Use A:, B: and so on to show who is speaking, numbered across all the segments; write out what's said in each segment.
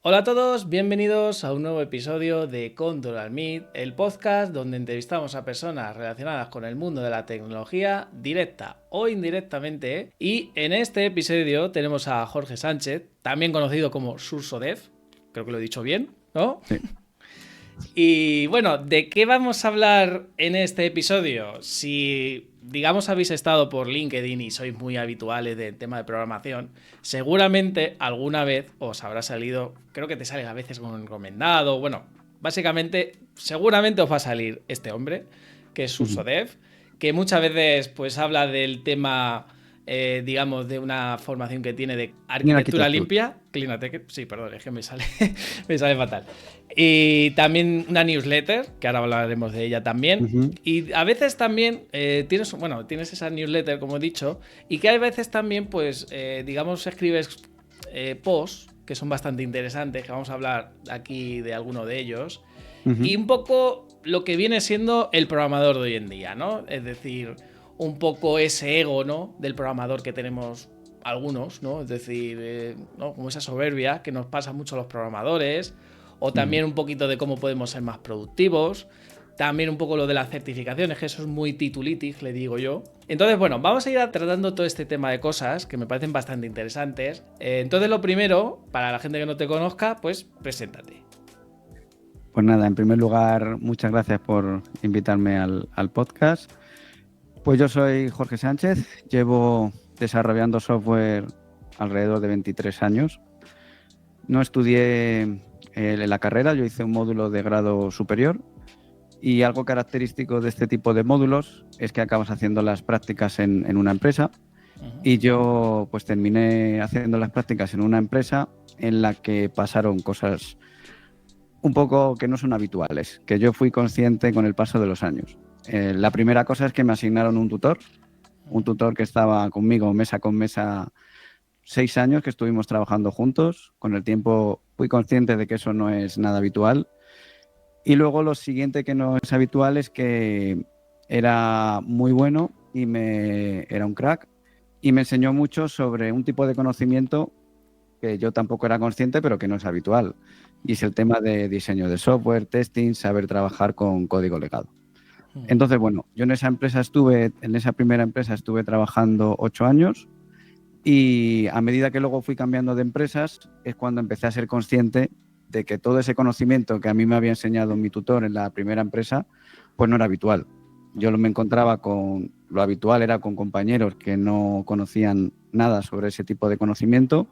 A: Hola a todos, bienvenidos a un nuevo episodio de Control Alt Meet, el podcast donde entrevistamos a personas relacionadas con el mundo de la tecnología, directa o indirectamente. Y en este episodio tenemos a Jorge Sánchez, también conocido como SursoDev, creo que lo he dicho bien, ¿no?
B: Sí.
A: Y bueno, ¿de qué vamos a hablar en este episodio? Si, digamos, habéis estado por LinkedIn y sois muy habituales del tema de programación, seguramente alguna vez os habrá salido, creo que te sale a veces como recomendado, bueno, básicamente, seguramente os va a salir este hombre, que es
B: Ujú.
A: SursoDev, que muchas veces pues habla del tema, digamos, de una formación que tiene de
B: Clean
A: arquitectura
B: Architecture.
A: limpia, Clean Architecture, sí, perdón, es que me sale, me sale fatal. Y también una newsletter, que ahora hablaremos de ella también.
B: Ujú.
A: Y a veces también tienes esa newsletter, como he dicho, y que a veces también, pues, digamos, escribes posts que son bastante interesantes, que vamos a hablar aquí de alguno de ellos.
B: Ujú.
A: Y un poco lo que viene siendo el programador de hoy en día, ¿no? Es decir, un poco ese ego, ¿no? Del programador que tenemos algunos, ¿no? Es decir, ¿no? Como esa soberbia que nos pasa mucho a los programadores, o
B: Ujú.
A: también un poquito de cómo podemos ser más productivos, también un poco lo de las certificaciones, que eso es muy titulitis, le digo yo. Entonces, bueno, vamos a ir tratando todo este tema de cosas que me parecen bastante interesantes. Entonces, lo primero, para la gente que no te conozca, pues preséntate.
B: Pues nada, en primer lugar, muchas gracias por invitarme al podcast. Pues yo soy Jorge Sánchez, llevo desarrollando software alrededor de 23 años. No estudié la carrera, yo hice un módulo de grado superior y algo característico de este tipo de módulos es que acabas haciendo las prácticas en una empresa. Y yo pues terminé haciendo las prácticas en una empresa en la que pasaron cosas un poco que no son habituales, que yo fui consciente con el paso de los años. La primera cosa es que me asignaron un tutor que estaba conmigo mesa con mesa 6 años que estuvimos trabajando juntos. Con el tiempo fui consciente de que eso no es nada habitual. Y luego lo siguiente que no es habitual es que era muy bueno y era un crack y me enseñó mucho sobre un tipo de conocimiento que yo tampoco era consciente, pero que no es habitual. Y es el tema de diseño de software, testing, saber trabajar con código legado. Entonces, bueno, yo en esa primera empresa estuve trabajando 8 años y a medida que luego fui cambiando de empresas es cuando empecé a ser consciente de que todo ese conocimiento que a mí me había enseñado mi tutor en la primera empresa, pues no era habitual. Me encontraba con, lo habitual era con compañeros que no conocían nada sobre ese tipo de conocimiento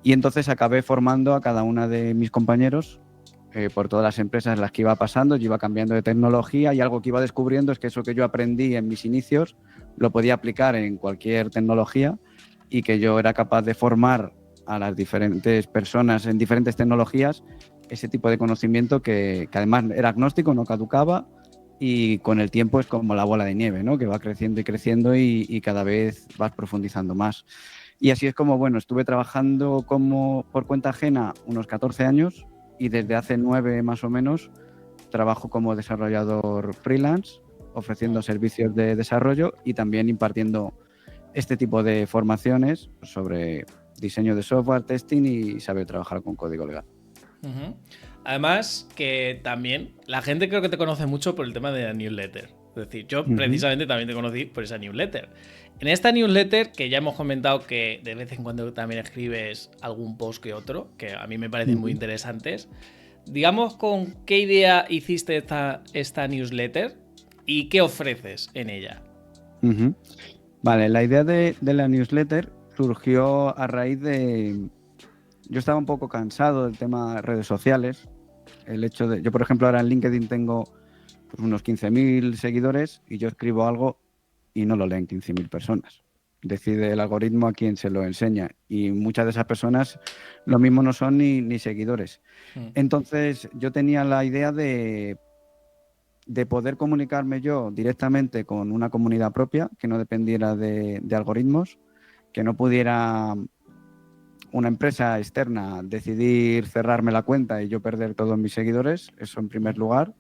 B: y entonces acabé formando a cada una de mis compañeros por todas las empresas en las que iba pasando. Yo iba cambiando de tecnología y algo que iba descubriendo es que eso que yo aprendí en mis inicios lo podía aplicar en cualquier tecnología y que yo era capaz de formar a las diferentes personas en diferentes tecnologías ese tipo de conocimiento que además era agnóstico, no caducaba y con el tiempo es como la bola de nieve, ¿no? Que va creciendo y creciendo y cada vez vas profundizando más. Y así es como, bueno, estuve trabajando como por cuenta ajena unos 14 años y desde hace 9 más o menos trabajo como desarrollador freelance, ofreciendo servicios de desarrollo y también impartiendo este tipo de formaciones sobre diseño de software, testing y saber trabajar con código legal.
A: Además, que también la gente creo que te conoce mucho por el tema de la newsletter. Es decir, yo
B: Uh-huh.
A: precisamente también te conocí por esa newsletter. En esta newsletter, que ya hemos comentado que de vez en cuando también escribes algún post que otro, que a mí me parecen muy
B: Uh-huh.
A: interesantes, digamos con qué idea hiciste esta newsletter y qué ofreces en ella.
B: Uh-huh. Vale, la idea de la newsletter surgió a raíz de... Yo estaba un poco cansado del tema de redes sociales. El hecho de... Yo, por ejemplo, ahora en LinkedIn tengo pues, unos 15.000 seguidores y yo escribo algo y no lo leen 15.000 personas. Decide el algoritmo a quién se lo enseña y muchas de esas personas lo mismo no son ni seguidores. Entonces yo tenía la idea de poder comunicarme yo directamente con una comunidad propia que no dependiera de algoritmos, que no pudiera una empresa externa decidir cerrarme la cuenta y yo perder todos mis seguidores, eso en primer lugar.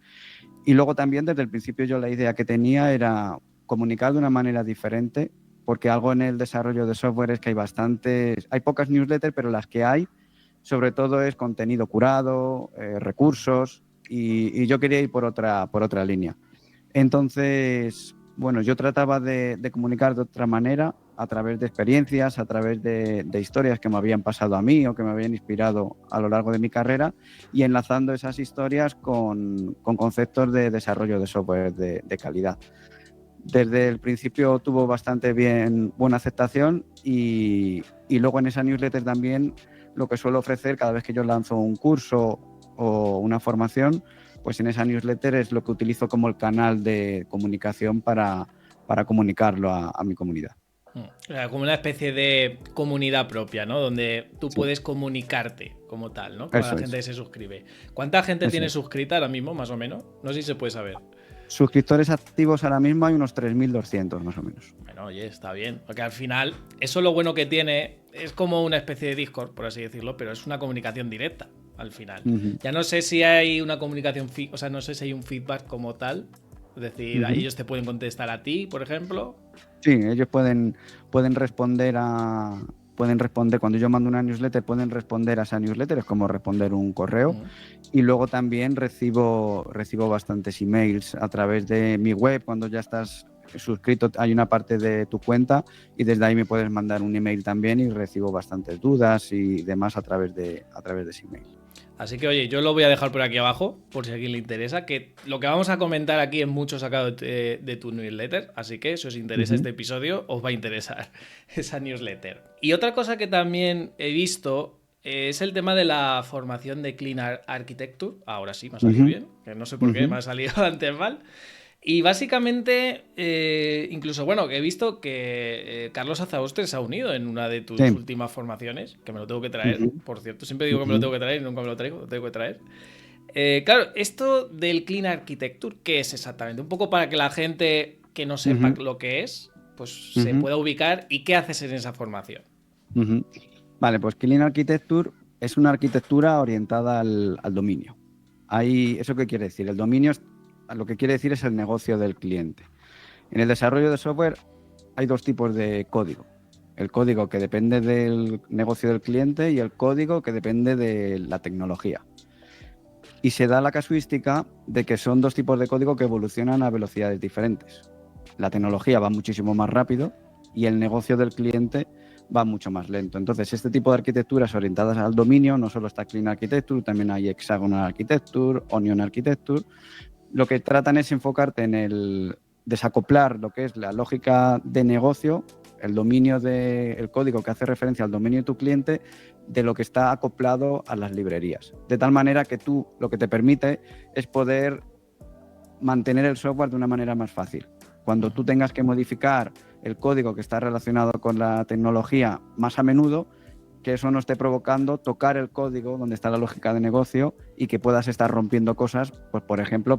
B: Y luego también desde el principio yo la idea que tenía era comunicar de una manera diferente, porque algo en el desarrollo de software es que hay pocas newsletters, pero las que hay sobre todo es contenido curado, recursos, y yo quería ir por otra línea. Entonces, bueno, yo trataba de comunicar de otra manera, a través de experiencias, a través de historias que me habían pasado a mí o que me habían inspirado a lo largo de mi carrera, y enlazando esas historias con conceptos de desarrollo de software de calidad. Desde el principio tuvo bastante buena aceptación, y luego en esa newsletter también lo que suelo ofrecer cada vez que yo lanzo un curso o una formación, pues en esa newsletter es lo que utilizo como el canal de comunicación para comunicarlo a mi comunidad.
A: O sea, como una especie de comunidad propia, ¿no? Donde tú
B: Sí.
A: puedes comunicarte como tal, ¿no? Con la
B: Eso
A: gente que
B: es.
A: se suscribe. ¿Cuánta gente
B: Eso
A: tiene
B: es.
A: suscrita ahora mismo, más o menos? No sé si se puede saber.
B: Suscriptores activos ahora mismo hay unos 3.200 más o menos.
A: Bueno, oye, está bien. Porque al final, eso lo bueno que tiene es como una especie de Discord, por así decirlo, pero es una comunicación directa al final.
B: Uh-huh.
A: Ya no sé si hay una comunicación, o sea, no sé si hay un feedback como tal. Es decir,
B: Uh-huh.
A: ellos te pueden contestar a ti, por ejemplo.
B: Sí, ellos pueden responder cuando yo mando una newsletter, pueden responder a esa newsletter, es como responder un correo. Y luego también recibo bastantes emails a través de mi web. Cuando ya estás suscrito hay una parte de tu cuenta, y desde ahí me puedes mandar un email también, y recibo bastantes dudas y demás a través de ese email.
A: Así que, oye, yo lo voy a dejar por aquí abajo, por si a alguien le interesa, que lo que vamos a comentar aquí es mucho sacado de tu newsletter, así que si os interesa este episodio, os va a interesar esa newsletter. Y otra cosa que también he visto es el tema de la formación de Clean Architecture. Ahora sí, me ha salido bien, que no sé por qué me ha salido antes mal. Y básicamente, incluso, bueno, que he visto que Carlos Azaustre se ha unido en una de tus últimas formaciones, que me lo tengo que traer, por cierto. Siempre digo que me lo tengo que traer y nunca me lo traigo, lo tengo que traer. Claro, esto del Clean Architecture, ¿qué es exactamente? Un poco para que la gente que no sepa lo que es, pues se pueda ubicar, y qué haces en esa formación.
B: Vale, pues Clean Architecture es una arquitectura orientada al dominio. ¿Eso qué quiere decir? El dominio lo que quiere decir es el negocio del cliente. En el desarrollo de software hay dos tipos de código. El código que depende del negocio del cliente y el código que depende de la tecnología. Y se da la casuística de que son dos tipos de código que evolucionan a velocidades diferentes. La tecnología va muchísimo más rápido y el negocio del cliente va mucho más lento. Entonces, este tipo de arquitecturas orientadas al dominio, no solo está Clean Architecture, también hay Hexagonal Architecture, Onion Architecture. Lo que tratan es enfocarte en el desacoplar lo que es la lógica de negocio, el dominio del código que hace referencia al dominio de tu cliente, de lo que está acoplado a las librerías. De tal manera que tú lo que te permite es poder mantener el software de una manera más fácil. Cuando tú tengas que modificar el código que está relacionado con la tecnología más a menudo, que eso no esté provocando tocar el código donde está la lógica de negocio, y que puedas estar rompiendo cosas, pues por ejemplo,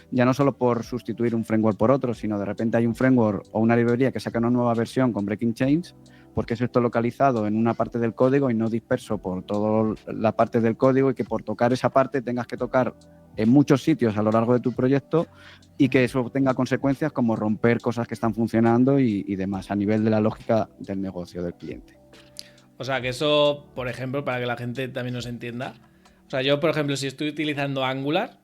B: ya no solo por sustituir un framework por otro, sino de repente hay un framework o una librería que saca una nueva versión con breaking change, porque eso está localizado en una parte del código y no disperso por toda la parte del código, y que por tocar esa parte tengas que tocar en muchos sitios a lo largo de tu proyecto, y que eso tenga consecuencias como romper cosas que están funcionando y demás a nivel de la lógica del negocio del cliente.
A: O sea, que eso, por ejemplo, para que la gente también nos entienda. O sea, yo, por ejemplo, si estoy utilizando Angular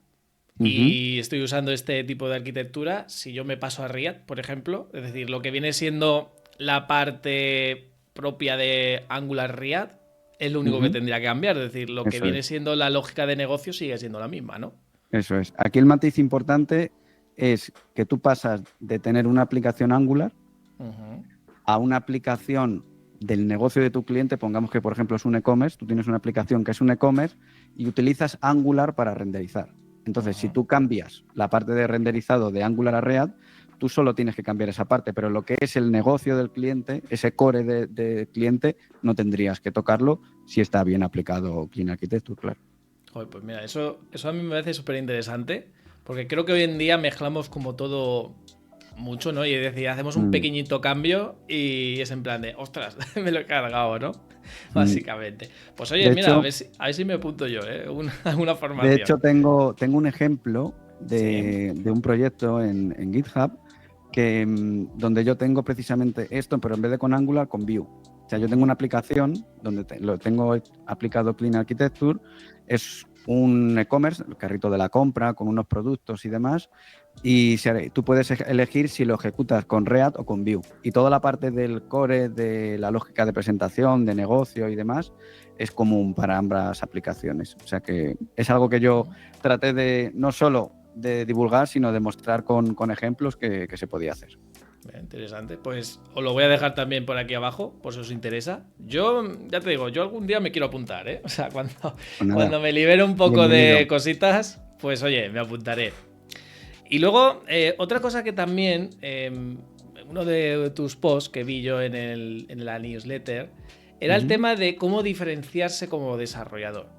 A: y estoy usando este tipo de arquitectura, si yo me paso a React, por ejemplo, es decir, lo que viene siendo la parte propia de Angular React es lo único que tendría que cambiar. Es decir, lo que viene siendo la lógica de negocio sigue siendo la misma, ¿no?
B: Eso es. Aquí el matiz importante es que tú pasas de tener una aplicación Angular a una aplicación del negocio de tu cliente. Pongamos que, por ejemplo, es un e-commerce. Tú tienes una aplicación que es un e-commerce y utilizas Angular para renderizar. Entonces, si tú cambias la parte de renderizado de Angular a React, tú solo tienes que cambiar esa parte, pero lo que es el negocio del cliente, ese core de cliente, no tendrías que tocarlo si está bien aplicado Clean Architecture, claro.
A: Joder, pues mira, eso a mí me parece súper interesante, porque creo que hoy en día mezclamos como todo mucho, ¿no? Y es decir, hacemos un pequeñito cambio y es en plan de, ostras, me lo he cargado, ¿no? Básicamente. Pues oye,
B: De
A: mira,
B: hecho,
A: a ver si me apunto yo, una formación.
B: De hecho, tengo un ejemplo de un proyecto en GitHub donde yo tengo precisamente esto, pero en vez de con Angular, con Vue. sea, yo tengo una aplicación donde lo tengo aplicado Clean Architecture, es un e-commerce, el carrito de la compra, con unos productos y demás, y tú puedes elegir si lo ejecutas con React o con Vue. Y toda la parte del core, de la lógica de presentación, de negocio y demás, es común para ambas aplicaciones. O sea que es algo que yo traté de no solo de divulgar, sino de mostrar con ejemplos que se podía hacer.
A: Interesante, pues os lo voy a dejar también por aquí abajo, por si os interesa. Yo, ya te digo, yo algún día me quiero apuntar, ¿eh? O sea, cuando me libere un poco de cositas, pues oye, me apuntaré. Y luego, otra cosa que también, uno de tus posts que vi yo en la newsletter, era el tema de cómo diferenciarse como desarrollador.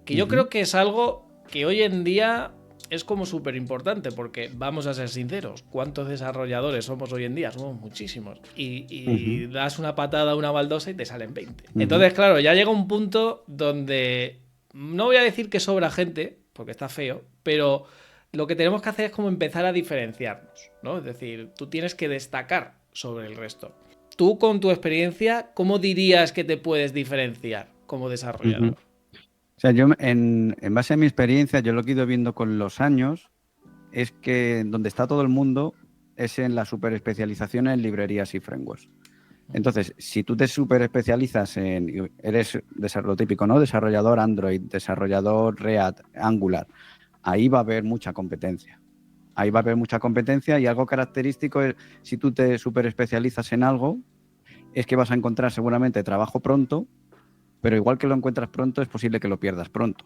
A: Que yo creo que es algo que hoy en día es como súper importante, porque vamos a ser sinceros, ¿cuántos desarrolladores somos hoy en día? Somos muchísimos. Y das una patada a una baldosa y te salen 20. Entonces, claro, ya llega un punto donde no voy a decir que sobra gente, porque está feo, pero lo que tenemos que hacer es como empezar a diferenciarnos, ¿no? Es decir, tú tienes que destacar sobre el resto. Tú, con tu experiencia, ¿cómo dirías que te puedes diferenciar como desarrollador?
B: O sea, yo en base a mi experiencia, yo lo que he ido viendo con los años es que donde está todo el mundo es en la superespecialización en librerías y frameworks. Entonces, si tú te superespecializas eres lo típico, ¿no? Desarrollador Android, desarrollador React, Angular, ahí va a haber mucha competencia. Ahí va a haber mucha competencia y algo característico es, si tú te superespecializas en algo, es que vas a encontrar seguramente trabajo pronto, pero igual que lo encuentras pronto, es posible que lo pierdas pronto.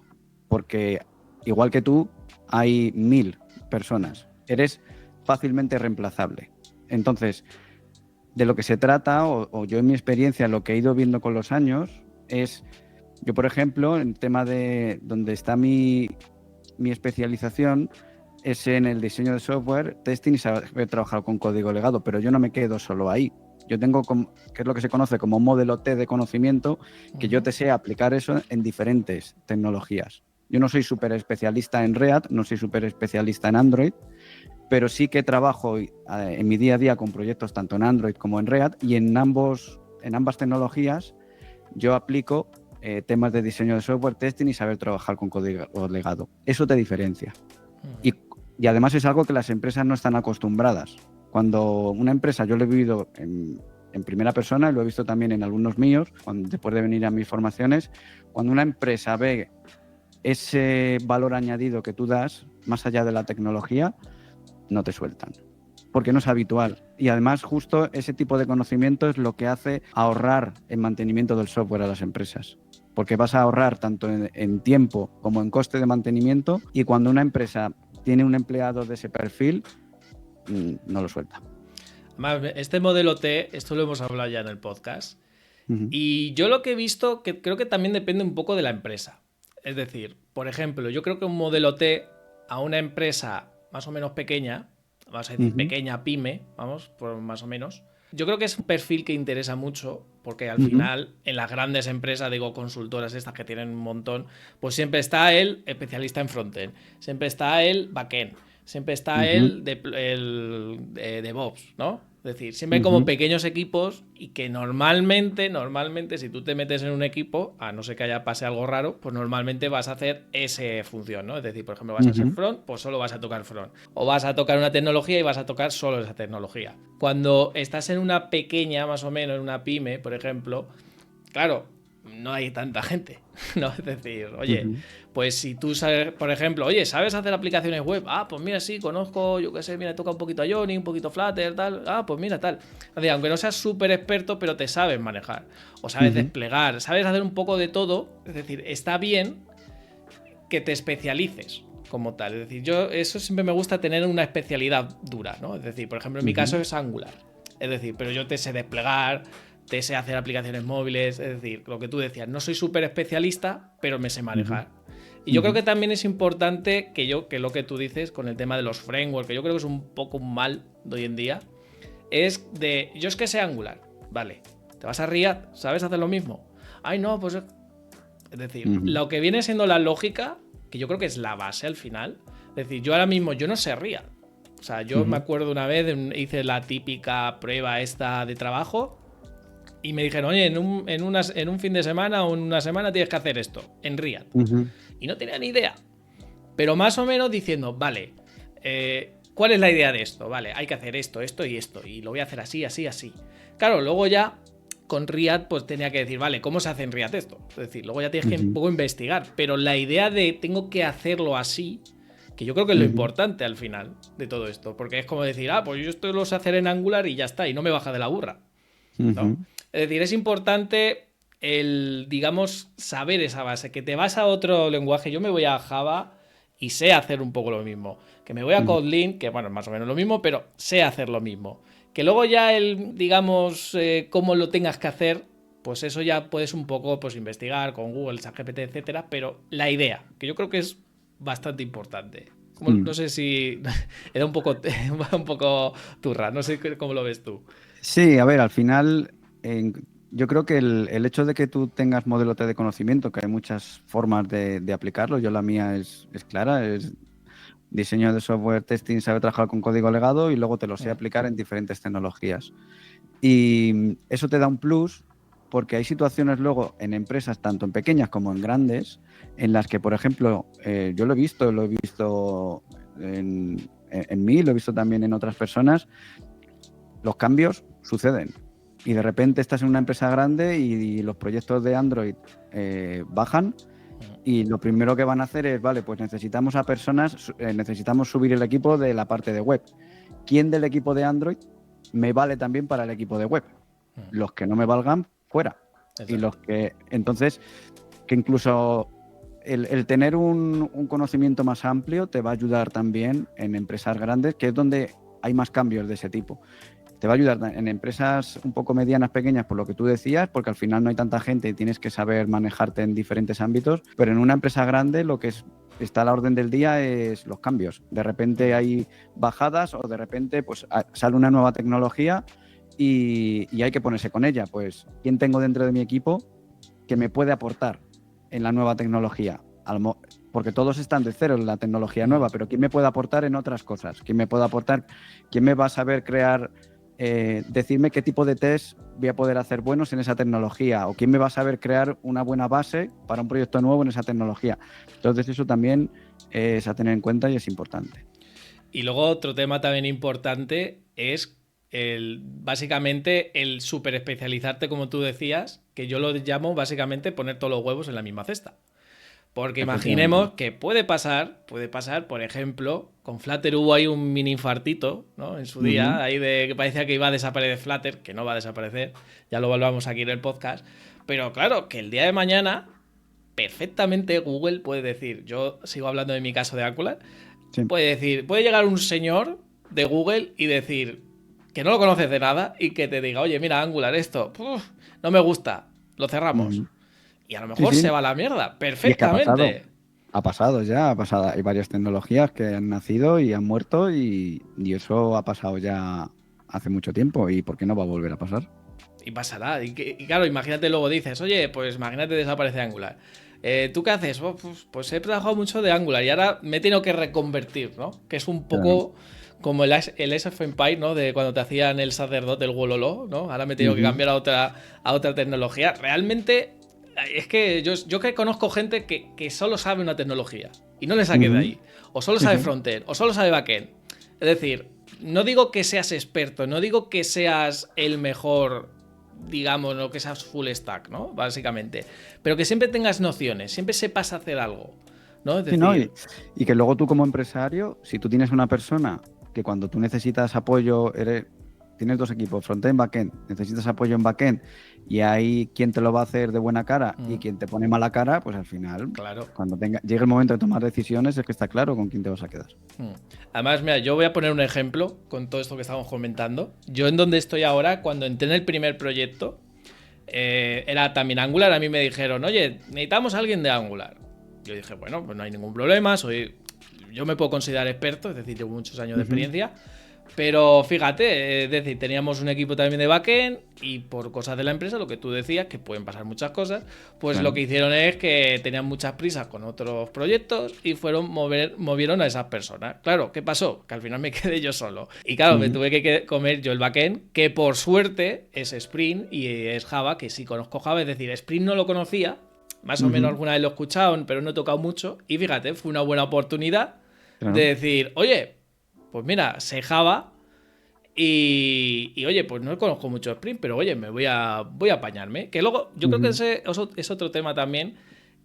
B: Porque igual que tú, hay 1000 personas. Eres fácilmente reemplazable. Entonces, de lo que se trata, o yo en mi experiencia, lo que he ido viendo con los años, es, yo por ejemplo, en tema de donde está mi especialización, es en el diseño de software, testing y saber trabajar con código legado, pero yo no me quedo solo ahí. Yo tengo, que es lo que se conoce como un modelo T de conocimiento, que yo te sé aplicar eso en diferentes tecnologías. Yo no soy súper especialista en React, no soy súper especialista en Android, pero sí que trabajo en mi día a día con proyectos tanto en Android como en React, y en ambas tecnologías yo aplico temas de diseño de software, testing y saber trabajar con código legado. Eso te diferencia. Y además es algo que las empresas no están acostumbradas. Cuando una empresa, yo lo he vivido en primera persona y lo he visto también en alumnos míos, después de venir a mis formaciones, cuando una empresa ve ese valor añadido que tú das, más allá de la tecnología, no te sueltan, porque no es habitual. Y además justo ese tipo de conocimiento es lo que hace ahorrar en mantenimiento del software a las empresas, porque vas a ahorrar tanto en tiempo como en coste de mantenimiento, y cuando una empresa tiene un empleado de ese perfil, no lo suelta.
A: Este modelo T, esto lo hemos hablado ya en el podcast, y yo lo que he visto, que creo que también depende un poco de la empresa. Es decir, por ejemplo, yo creo que un modelo T a una empresa más o menos pequeña, vamos a decir pequeña pyme, vamos, por más o menos, yo creo que es un perfil que interesa mucho, porque al final en las grandes empresas, digo consultoras estas que tienen un montón, pues siempre está el especialista en frontend, siempre está el backend, siempre está el DevOps, ¿no? Es decir, siempre hay como pequeños equipos, y que normalmente, si tú te metes en un equipo, a no ser que pase algo raro, pues normalmente vas a hacer esa función, ¿no? Es decir, por ejemplo, vas a ser front, pues solo vas a tocar front. O vas a tocar una tecnología y vas a tocar solo esa tecnología. Cuando estás en una pequeña, más o menos, en una pyme, por ejemplo, claro, no hay tanta gente, ¿no? Es decir, oye, pues si tú sabes, por ejemplo, oye, ¿sabes hacer aplicaciones web? Ah, pues mira, sí, conozco, yo qué sé, mira, toca un poquito a Ionic, un poquito Flutter, tal. Ah, pues mira, tal. Es decir, aunque no seas súper experto, pero te sabes manejar. O sabes desplegar, sabes hacer un poco de todo. Es decir, está bien que te especialices como tal. Es decir, yo eso siempre me gusta, tener una especialidad dura, ¿no? Es decir, por ejemplo, en mi caso es Angular. Es decir, pero yo te sé desplegar, te sé hacer aplicaciones móviles, es decir, lo que tú decías, no soy súper especialista, pero me sé manejar. Y yo creo que también es importante que lo que tú dices con el tema de los frameworks, que yo creo que es un poco un mal de hoy en día, es de, yo es que sé Angular, vale, te vas a React, ¿sabes hacer lo mismo? Ay, no, pues... Es decir, lo que viene siendo la lógica, que yo creo que es la base al final, es decir, yo ahora mismo, yo no sé React. O sea, yo me acuerdo una vez, hice la típica prueba esta de trabajo, y me dijeron, oye, en un fin de semana o en una semana tienes que hacer esto, en React. Y no tenía ni idea. Pero más o menos diciendo, vale, ¿cuál es la idea de esto? Vale, hay que hacer esto, esto y esto. Y lo voy a hacer así, así, así. Claro, luego ya con React pues tenía que decir, vale, ¿cómo se hace en React esto? Es decir, luego ya tienes que un poco investigar. Pero la idea de tengo que hacerlo así, que yo creo que es lo importante al final de todo esto. Porque es como decir, pues yo esto lo sé hacer en Angular y ya está, y no me baja de la burra. ¿No? Es decir, es importante el, digamos, saber esa base. Que te vas a otro lenguaje, yo me voy a Java y sé hacer un poco lo mismo. Que me voy a Kotlin, que bueno, es más o menos lo mismo, pero sé hacer lo mismo. Que luego ya el, digamos, cómo lo tengas que hacer, pues eso ya puedes un poco pues investigar con Google, ChatGPT, etcétera, pero la idea, que yo creo que es bastante importante. No sé si era un poco turra, no sé cómo lo ves tú.
B: Sí, a ver, al final yo creo que el hecho de que tú tengas modelo T de conocimiento, que hay muchas formas de aplicarlo, yo la mía es clara, es diseño de software, testing, saber trabajar con código legado y luego te lo sé aplicar en diferentes tecnologías. Y eso te da un plus porque hay situaciones luego en empresas, tanto en pequeñas como en grandes, en las que, por ejemplo, yo lo he visto en mí, lo he visto también en otras personas, los cambios suceden. Y de repente estás en una empresa grande y los proyectos de Android bajan y lo primero que van a hacer es, vale, pues necesitamos a personas, necesitamos subir el equipo de la parte de web. ¿Quién del equipo de Android me vale también para el equipo de web? Los que no me valgan, fuera. Exacto. Y los que, entonces, que incluso el tener un conocimiento más amplio te va a ayudar también en empresas grandes, que es donde hay más cambios de ese tipo. Te va a ayudar en empresas un poco medianas, pequeñas, por lo que tú decías, porque al final no hay tanta gente y tienes que saber manejarte en diferentes ámbitos, pero en una empresa grande lo que está a la orden del día es los cambios. De repente hay bajadas o de repente pues sale una nueva tecnología y hay que ponerse con ella. Pues, ¿quién tengo dentro de mi equipo que me puede aportar en la nueva tecnología? Porque todos están de cero en la tecnología nueva, pero ¿quién me puede aportar en otras cosas? ¿Quién me puede aportar? ¿Quién me va a saber crear, decirme qué tipo de test voy a poder hacer buenos en esa tecnología? ¿O quién me va a saber crear una buena base para un proyecto nuevo en esa tecnología? Entonces eso también es a tener en cuenta y es importante.
A: Y luego otro tema también importante es básicamente el súper especializarte, como tú decías, que yo lo llamo básicamente poner todos los huevos en la misma cesta. Porque imaginemos que puede pasar, por ejemplo, con Flutter hubo ahí un mini infartito, ¿no? En su día, ahí de que parecía que iba a desaparecer Flutter, que no va a desaparecer, ya lo hablamos aquí en el podcast. Pero claro, que el día de mañana, perfectamente Google puede decir, yo sigo hablando de mi caso de Angular, puede llegar un señor de Google y decir que no lo conoces de nada y que te diga, oye, mira, Angular, esto, no me gusta, lo cerramos. Y a lo mejor se va a la mierda, perfectamente.
B: Ha pasado. Hay varias tecnologías que han nacido y han muerto y eso ha pasado ya hace mucho tiempo. ¿Y por qué no va a volver a pasar?
A: Y pasará. Y claro, imagínate luego dices, oye, pues imagínate desaparece Angular. ¿Tú qué haces? Pues he trabajado mucho de Angular y ahora me he tenido que reconvertir, ¿no? Que es un poco como el Age of Empires, ¿no? De cuando te hacían el sacerdote, el Wololo, ¿no? Ahora me he tenido que cambiar a otra tecnología. Realmente... Es que yo que conozco gente que solo sabe una tecnología y no le saque de ahí. O solo sabe frontend, o solo sabe backend. Es decir, no digo que seas experto, no digo que seas el mejor, digamos, no que seas full stack, ¿no? Básicamente. Pero que siempre tengas nociones, siempre sepas hacer algo, ¿no? Es decir...
B: y que luego tú como empresario, si tú tienes una persona que cuando tú necesitas apoyo, tienes dos equipos, frontend, backend, necesitas apoyo en backend y hay quien te lo va a hacer de buena cara y quien te pone mala cara, pues al final, cuando llegue el momento de tomar decisiones, es que está claro con quién te vas a quedar.
A: Además, mira, yo voy a poner un ejemplo con todo esto que estamos comentando. Yo en donde estoy ahora, cuando entré en el primer proyecto, era también Angular, a mí me dijeron, oye, necesitamos a alguien de Angular. Yo dije, bueno, pues no hay ningún problema, yo me puedo considerar experto, es decir, llevo muchos años de experiencia. Pero fíjate, es decir, teníamos un equipo también de backend y por cosas de la empresa, lo que tú decías, que pueden pasar muchas cosas, pues
B: Claro.
A: lo que hicieron es que tenían muchas prisas con otros proyectos y movieron a esas personas. Claro, ¿qué pasó? Que al final me quedé yo solo. Y claro, me
B: Ujú,
A: tuve que comer yo el backend, que por suerte es Spring y es Java, que sí conozco Java, es decir, Spring no lo conocía, más o menos
B: ujú,
A: alguna vez lo he escuchado, pero no he tocado mucho. Y fíjate, fue una buena oportunidad de
B: claro.
A: decir, oye, pues mira, sé Java y, oye, pues no conozco mucho Spring, pero oye, voy a apañarme. Que luego, yo creo que
B: Ujú,
A: ese es otro tema también,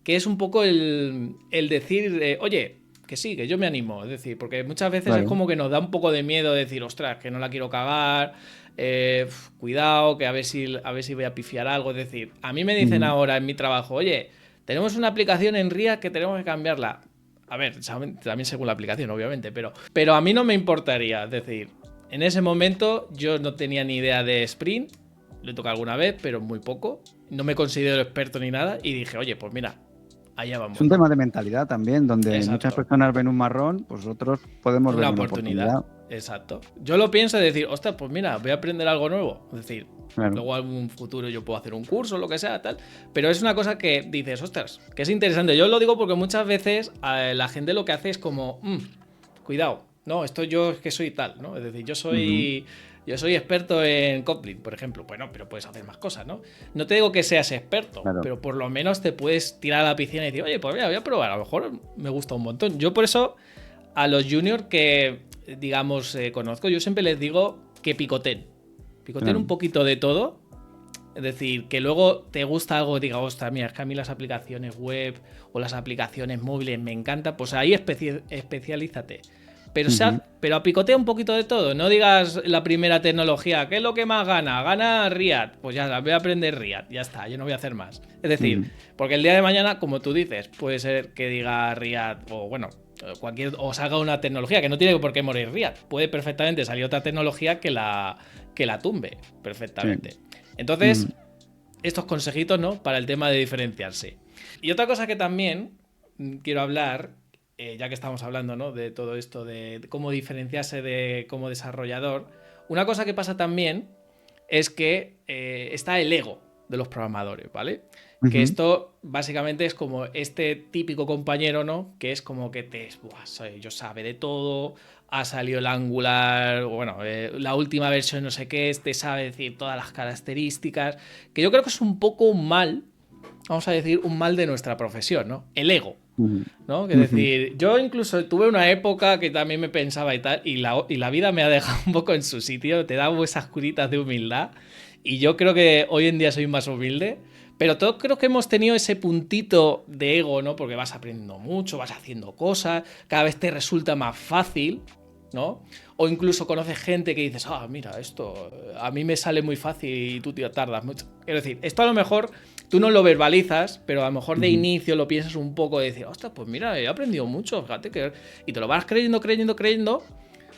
A: que es un poco el decir, oye, que sí, que yo me animo. Es decir, porque muchas veces es
B: claro.
A: como que nos da un poco de miedo decir, ostras, que no la quiero cagar, cuidado, que a ver si voy a pifiar algo. Es decir, a mí me dicen
B: Ujú,
A: ahora en mi trabajo, oye, tenemos una aplicación en React que tenemos que cambiarla. A ver, también según la aplicación, obviamente, pero a mí no me importaría. Es decir, en ese momento yo no tenía ni idea de Sprint, lo he tocado alguna vez, pero muy poco. No me considero experto ni nada y dije, oye, pues mira, allá
B: es
A: vamos,
B: un
A: ¿no?
B: tema de mentalidad también, donde muchas
A: Exacto.
B: personas ven un marrón, pues otros podemos
A: Una
B: ver una
A: oportunidad.
B: oportunidad.
A: Exacto. Yo lo pienso de decir, ostras, pues mira, voy a aprender algo nuevo. Es decir,
B: Claro.
A: luego en un futuro yo puedo hacer un curso, lo que sea, tal. Pero es una cosa que dices, ostras, que es interesante. Yo lo digo porque muchas veces la gente lo que hace es como, cuidado, no, esto yo es que soy tal, ¿no? Es decir,
B: Ujú,
A: yo soy experto en Kotlin, por ejemplo. Bueno, pero puedes hacer más cosas, ¿no? No te digo que seas experto,
B: claro.
A: pero por lo menos te puedes tirar a la piscina y decir, oye, pues mira, voy a probar, a lo mejor me gusta un montón. Yo por eso a los juniors que, digamos, conozco, yo siempre les digo que picoten. Picoten un
B: Claro.
A: poquito de todo. Es decir, que luego te gusta algo y diga, ostras, mira, es que a mí las aplicaciones web o las aplicaciones móviles me encantan, pues ahí especialízate.
B: Ujú,
A: Pero picotea un poquito de todo. No digas la primera tecnología, ¿qué es lo que más gana? Gana React. Pues ya, voy a aprender React. Ya está, yo no voy a hacer más. Es decir,
B: ujú,
A: porque el día de mañana, como tú dices, puede ser que diga React o bueno, o salga una tecnología que no tiene por qué morir React. Puede perfectamente salir otra tecnología que la tumbe
B: sí.
A: perfectamente. Entonces,
B: Ujú,
A: estos consejitos, ¿no? Para el tema de diferenciarse. Y otra cosa que también quiero hablar, ya que estamos hablando, ¿no? De todo esto, de cómo diferenciarse de como desarrollador. Una cosa que pasa también es que está el ego de los programadores, ¿vale? Que
B: ujú,
A: esto básicamente es como este típico compañero, ¿no? Que es como que yo sabe de todo, ha salido el Angular, bueno, la última versión no sé qué, te sabe decir todas las características, que yo creo que es un poco un mal, vamos a decir, un mal de nuestra profesión, ¿no? El ego,
B: ujú,
A: ¿no? Es
B: ujú.
A: decir, yo incluso tuve una época que también me pensaba y tal, y la vida me ha dejado un poco en su sitio, te da esas curitas de humildad, y yo creo que hoy en día soy más humilde, pero todos creo que hemos tenido ese puntito de ego, ¿no? Porque vas aprendiendo mucho, vas haciendo cosas, cada vez te resulta más fácil, ¿no? O incluso conoces gente que dices, ah, mira, esto a mí me sale muy fácil y tú, tío, tardas mucho. Es decir, esto a lo mejor tú no lo verbalizas, pero a lo mejor de
B: Ujú,
A: inicio lo piensas un poco de decir, ostras, pues mira, he aprendido mucho, fíjate que. Y te lo vas creyendo,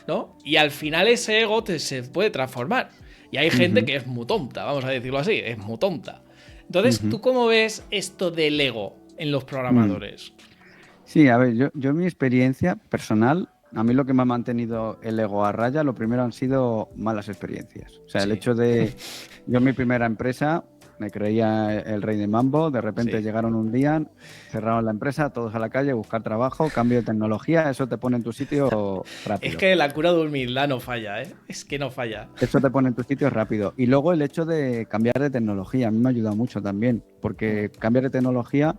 A: ¿no? Y al final ese ego se puede transformar. Y hay gente
B: ujú,
A: que es muy tonta, vamos a decirlo así, es muy tonta. Entonces,
B: ujú,
A: ¿tú cómo ves esto del ego en los
B: mm.
A: programadores?
B: Sí, a ver, yo en mi experiencia personal, a mí lo que me ha mantenido el ego a raya, lo primero han sido malas experiencias. O sea, el
A: Sí,
B: hecho de, yo en mi primera empresa me creía el rey de mambo, de repente
A: sí.
B: llegaron un día, cerraron la empresa, todos a la calle, buscar trabajo, cambio de tecnología, eso te pone en tu sitio
A: Es
B: rápido.
A: que la cura de humildad no falla, ¿eh? Es que no falla.
B: Eso te pone en tu sitio rápido. Y luego el hecho de cambiar de tecnología, a mí me ha ayudado mucho también, porque cambiar de tecnología,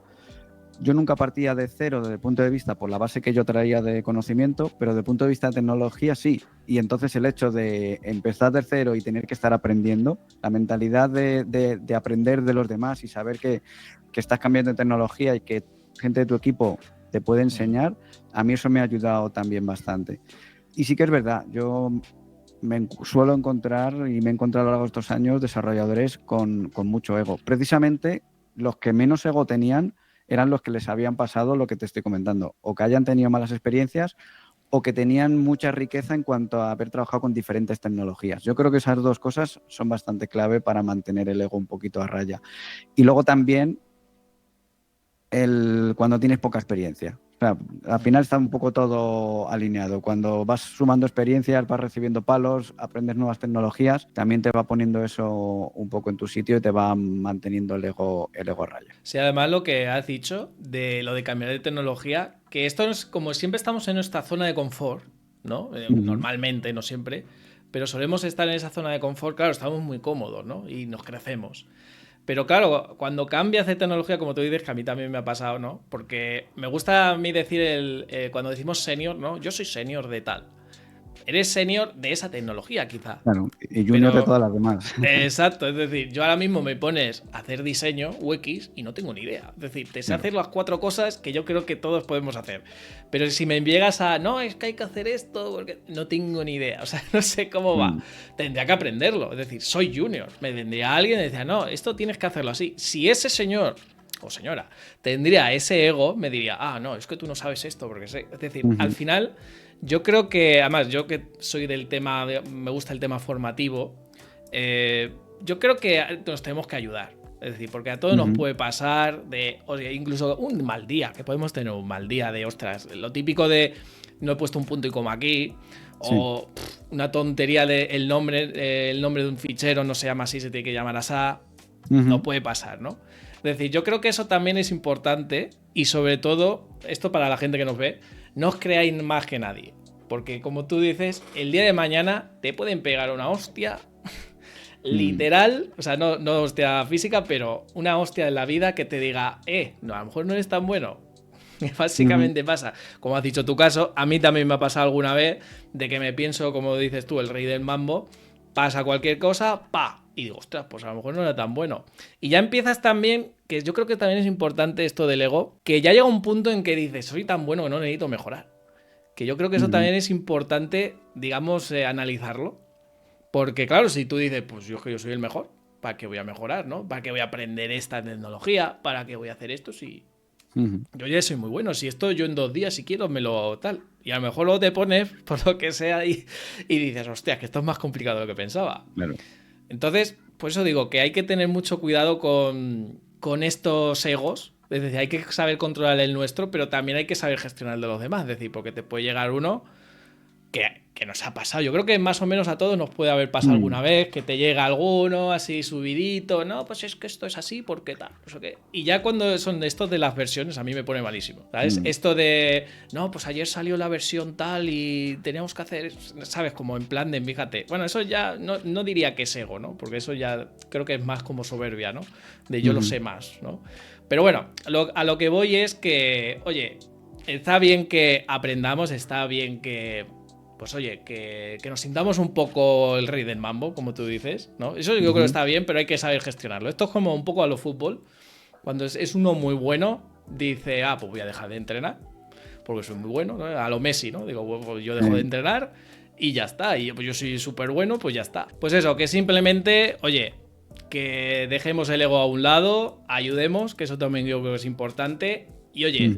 B: yo nunca partía de cero desde el punto de vista por la base que yo traía de conocimiento, pero desde el punto de vista de tecnología sí. Y entonces el hecho de empezar de cero y tener que estar aprendiendo, la mentalidad de aprender de los demás y saber que estás cambiando de tecnología y que gente de tu equipo te puede enseñar, a mí eso me ha ayudado también bastante. Y sí que es verdad, yo suelo encontrar y me he encontrado a lo largo de estos años desarrolladores con mucho ego. Precisamente los que menos ego tenían eran los que les habían pasado lo que te estoy comentando, o que hayan tenido malas experiencias o que tenían mucha riqueza en cuanto a haber trabajado con diferentes tecnologías. Yo creo que esas dos cosas son bastante clave para mantener el ego un poquito a raya. Y luego también cuando tienes poca experiencia. O sea, al final está un poco todo alineado. Cuando vas sumando experiencias, vas recibiendo palos, aprendes nuevas tecnologías, también te va poniendo eso un poco en tu sitio y te va manteniendo el ego a raya.
A: Sí, además lo que has dicho de lo de cambiar de tecnología, que esto es como siempre estamos en nuestra zona de confort, ¿no? Normalmente, no siempre, pero solemos estar en esa zona de confort, claro, estamos muy cómodos, ¿no? Y nos crecemos. Pero claro, cuando cambias de tecnología, como tú dices, que a mí también me ha pasado, ¿no? Porque me gusta a mí decir, cuando decimos senior, ¿no? Yo soy senior de tal. Eres senior de esa tecnología, quizá.
B: Claro, y junior de
A: Pero,
B: todas las demás.
A: exacto, es decir, yo ahora mismo me pones a hacer diseño UX y no tengo ni idea. Es decir, te sé hacer las 4 cosas que yo creo que todos podemos hacer. Pero si me llegas a, no, es que hay que hacer esto, porque no tengo ni idea. O sea, no sé cómo va. Tendría que aprenderlo. Es decir, soy junior. Me vendría alguien y decía, no, esto tienes que hacerlo así. Si ese señor o señora tendría ese ego, me diría, ah, no, es que tú no sabes esto, porque sé. Es decir, al final, yo creo que, además, yo que soy del tema, me gusta el tema formativo, yo creo que nos tenemos que ayudar. Es decir, porque a todos nos puede pasar de, o sea, incluso un mal día, que podemos tener un mal día de, ostras, lo típico de no he puesto un punto y coma aquí, o una tontería de el nombre de un fichero no se llama así, se tiene que llamar así. No puede pasar, ¿no? Es decir, yo creo que eso también es importante y sobre todo, esto para la gente que nos ve, no os creáis más que nadie. Porque como tú dices, el día de mañana te pueden pegar una hostia literal, o sea, no hostia física, pero una hostia en la vida que te diga, no, a lo mejor no eres tan bueno. Básicamente pasa, como has dicho tu caso, a mí también me ha pasado alguna vez de que me pienso, como dices tú, el rey del mambo, pasa cualquier cosa, ¡pa! Y digo, ostras, pues a lo mejor no era tan bueno. Y ya empiezas también, que yo creo que también es importante esto del ego, que ya llega un punto en que dices, soy tan bueno que no necesito mejorar. Que yo creo que eso también es importante, digamos, analizarlo. Porque claro, si tú dices, pues yo soy el mejor, ¿para qué voy a mejorar, no? ¿Para qué voy a aprender esta tecnología? ¿Para qué voy a hacer esto? Si yo ya soy muy bueno, si esto yo en 2 días, si quiero, me lo tal. Y a lo mejor luego te pones, por lo que sea, y dices, hostia, que esto es más complicado de lo que pensaba.
B: Claro.
A: Entonces, por eso digo que hay que tener mucho cuidado con estos egos. Es decir, hay que saber controlar el nuestro, pero también hay que saber gestionar el de los demás. Es decir, porque te puede llegar uno que nos ha pasado. Yo creo que más o menos a todos nos puede haber pasado alguna vez que te llega alguno así subidito, no, pues es que esto es así, ¿por qué tal? Pues okay. Y ya cuando son estos de las versiones, a mí me pone malísimo, ¿sabes? Esto de, no, pues ayer salió la versión tal y teníamos que hacer, ¿sabes? Como en plan de, fíjate, bueno, eso ya no diría que es ego, ¿no? Porque eso ya creo que es más como soberbia, ¿no? De yo lo sé más, ¿no? Pero bueno, a lo que voy es que, oye, está bien que aprendamos, está bien que, pues oye, que nos sintamos un poco el rey del mambo, como tú dices, ¿no? Eso yo creo que está bien, pero hay que saber gestionarlo. Esto es como un poco a lo fútbol. Cuando es uno muy bueno, dice, pues voy a dejar de entrenar, porque soy muy bueno, ¿no? A lo Messi, ¿no? Digo, pues yo dejo de entrenar y ya está. Y pues yo soy súper bueno, pues ya está. Pues eso, que simplemente, oye, que dejemos el ego a un lado, ayudemos, que eso también yo creo que es importante. Y oye,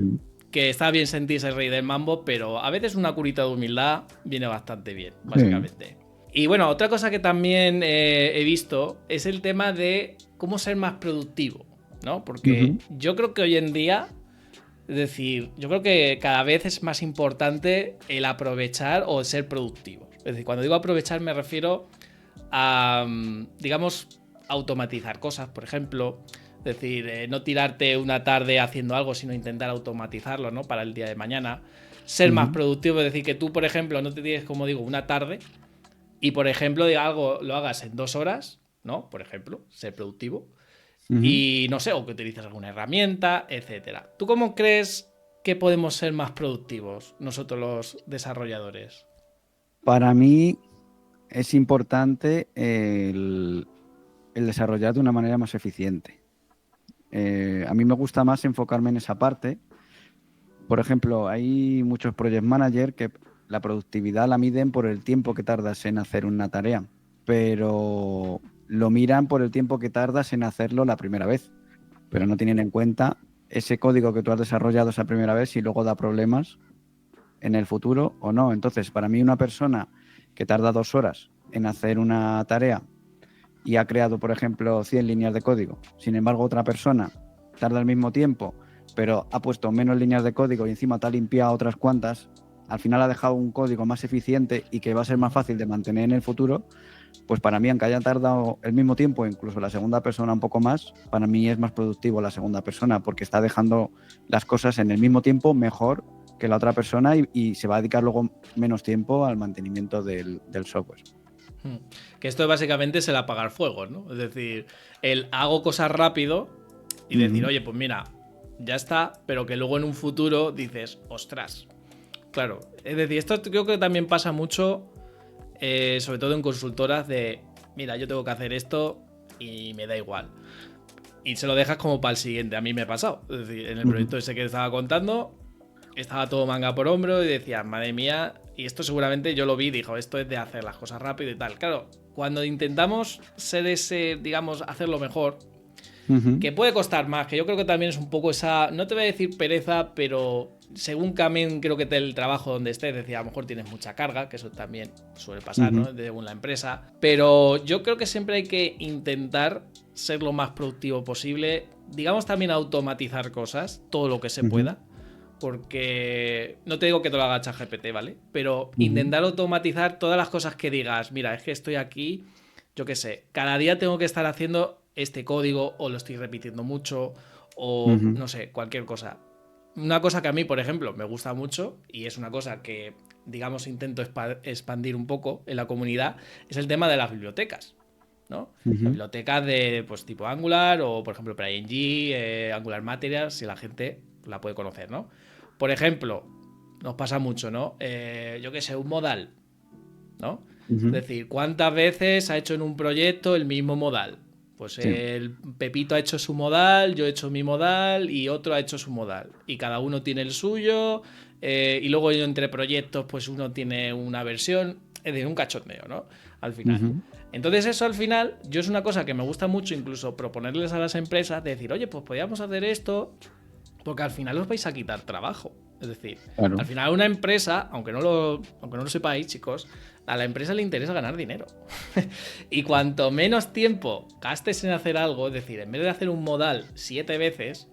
A: que está bien sentirse el rey del mambo, pero a veces una curita de humildad viene bastante bien, básicamente. Y bueno, otra cosa que también he visto es el tema de cómo ser más productivo, ¿no? Porque yo creo que hoy en día, es decir, yo creo que cada vez es más importante el aprovechar o ser productivo. Es decir, cuando digo aprovechar me refiero a, digamos, automatizar cosas, por ejemplo. Es decir, no tirarte una tarde haciendo algo, sino intentar automatizarlo, ¿no? Para el día de mañana. Ser más productivo, es decir, que tú, por ejemplo, no te tires, como digo, una tarde y, por ejemplo, de algo lo hagas en 2 horas, ¿no? Por ejemplo, ser productivo. Y no sé, o que utilices alguna herramienta, etcétera. ¿Tú cómo crees que podemos ser más productivos nosotros los desarrolladores?
B: Para mí es importante el desarrollar de una manera más eficiente. A mí me gusta más enfocarme en esa parte. Por ejemplo, hay muchos project managers que la productividad la miden por el tiempo que tardas en hacer una tarea, pero lo miran por el tiempo que tardas en hacerlo la primera vez, pero no tienen en cuenta ese código que tú has desarrollado esa primera vez y luego da problemas en el futuro o no. Entonces, para mí una persona que tarda 2 horas en hacer una tarea y ha creado, por ejemplo, 100 líneas de código, sin embargo otra persona tarda el mismo tiempo, pero ha puesto menos líneas de código y encima te ha limpiado otras cuantas, al final ha dejado un código más eficiente y que va a ser más fácil de mantener en el futuro, pues para mí, aunque haya tardado el mismo tiempo, incluso la segunda persona un poco más, para mí es más productivo la segunda persona porque está dejando las cosas en el mismo tiempo mejor que la otra persona y se va a dedicar luego menos tiempo al mantenimiento del software.
A: Que esto básicamente es el apagar fuegos, ¿no? Es decir, el hago cosas rápido y decir, oye, pues mira, ya está, pero que luego en un futuro dices, ostras. Claro, es decir, esto creo que también pasa mucho, sobre todo en consultoras de, mira, yo tengo que hacer esto y me da igual. Y se lo dejas como para el siguiente. A mí me ha pasado. Es decir, en el proyecto ese que estaba contando, estaba todo manga por hombro y decía, madre mía, y esto seguramente yo lo vi y dijo, esto es de hacer las cosas rápido y tal. Claro, cuando intentamos ser ese, digamos, hacerlo mejor, que puede costar más, que yo creo que también es un poco esa, no te voy a decir pereza, pero según también creo que el trabajo donde estés, es decir, a lo mejor tienes mucha carga, que eso también suele pasar, ¿no? Según la empresa. Pero yo creo que siempre hay que intentar ser lo más productivo posible, digamos también automatizar cosas, todo lo que se pueda. Porque no te digo que te lo haga ChatGPT, ¿vale? Pero intentar automatizar todas las cosas que digas, mira, es que estoy aquí, yo qué sé, cada día tengo que estar haciendo este código o lo estoy repitiendo mucho o no sé, cualquier cosa. Una cosa que a mí, por ejemplo, me gusta mucho y es una cosa que, digamos, intento expandir un poco en la comunidad, es el tema de las bibliotecas, ¿no? Bibliotecas de pues tipo Angular o, por ejemplo, PyNG, Angular Materials, si la gente la puede conocer, ¿no? Por ejemplo, nos pasa mucho, ¿no? Yo qué sé, un modal, ¿no? Es decir, ¿cuántas veces ha hecho en un proyecto el mismo modal? Pues
B: Sí.
A: el Pepito ha hecho su modal, yo he hecho mi modal y otro ha hecho su modal. Y cada uno tiene el suyo. Y luego yo entre proyectos, pues uno tiene una versión. Es decir, un cachondeo, ¿no? Al final. Entonces eso al final, yo es una cosa que me gusta mucho incluso proponerles a las empresas, de decir, oye, pues podríamos hacer esto, porque al final os vais a quitar trabajo. Es decir,
B: Claro.
A: al final una empresa, aunque no lo sepáis, chicos, a la empresa le interesa ganar dinero. Y cuanto menos tiempo gastes en hacer algo, es decir, en vez de hacer un modal 7 veces,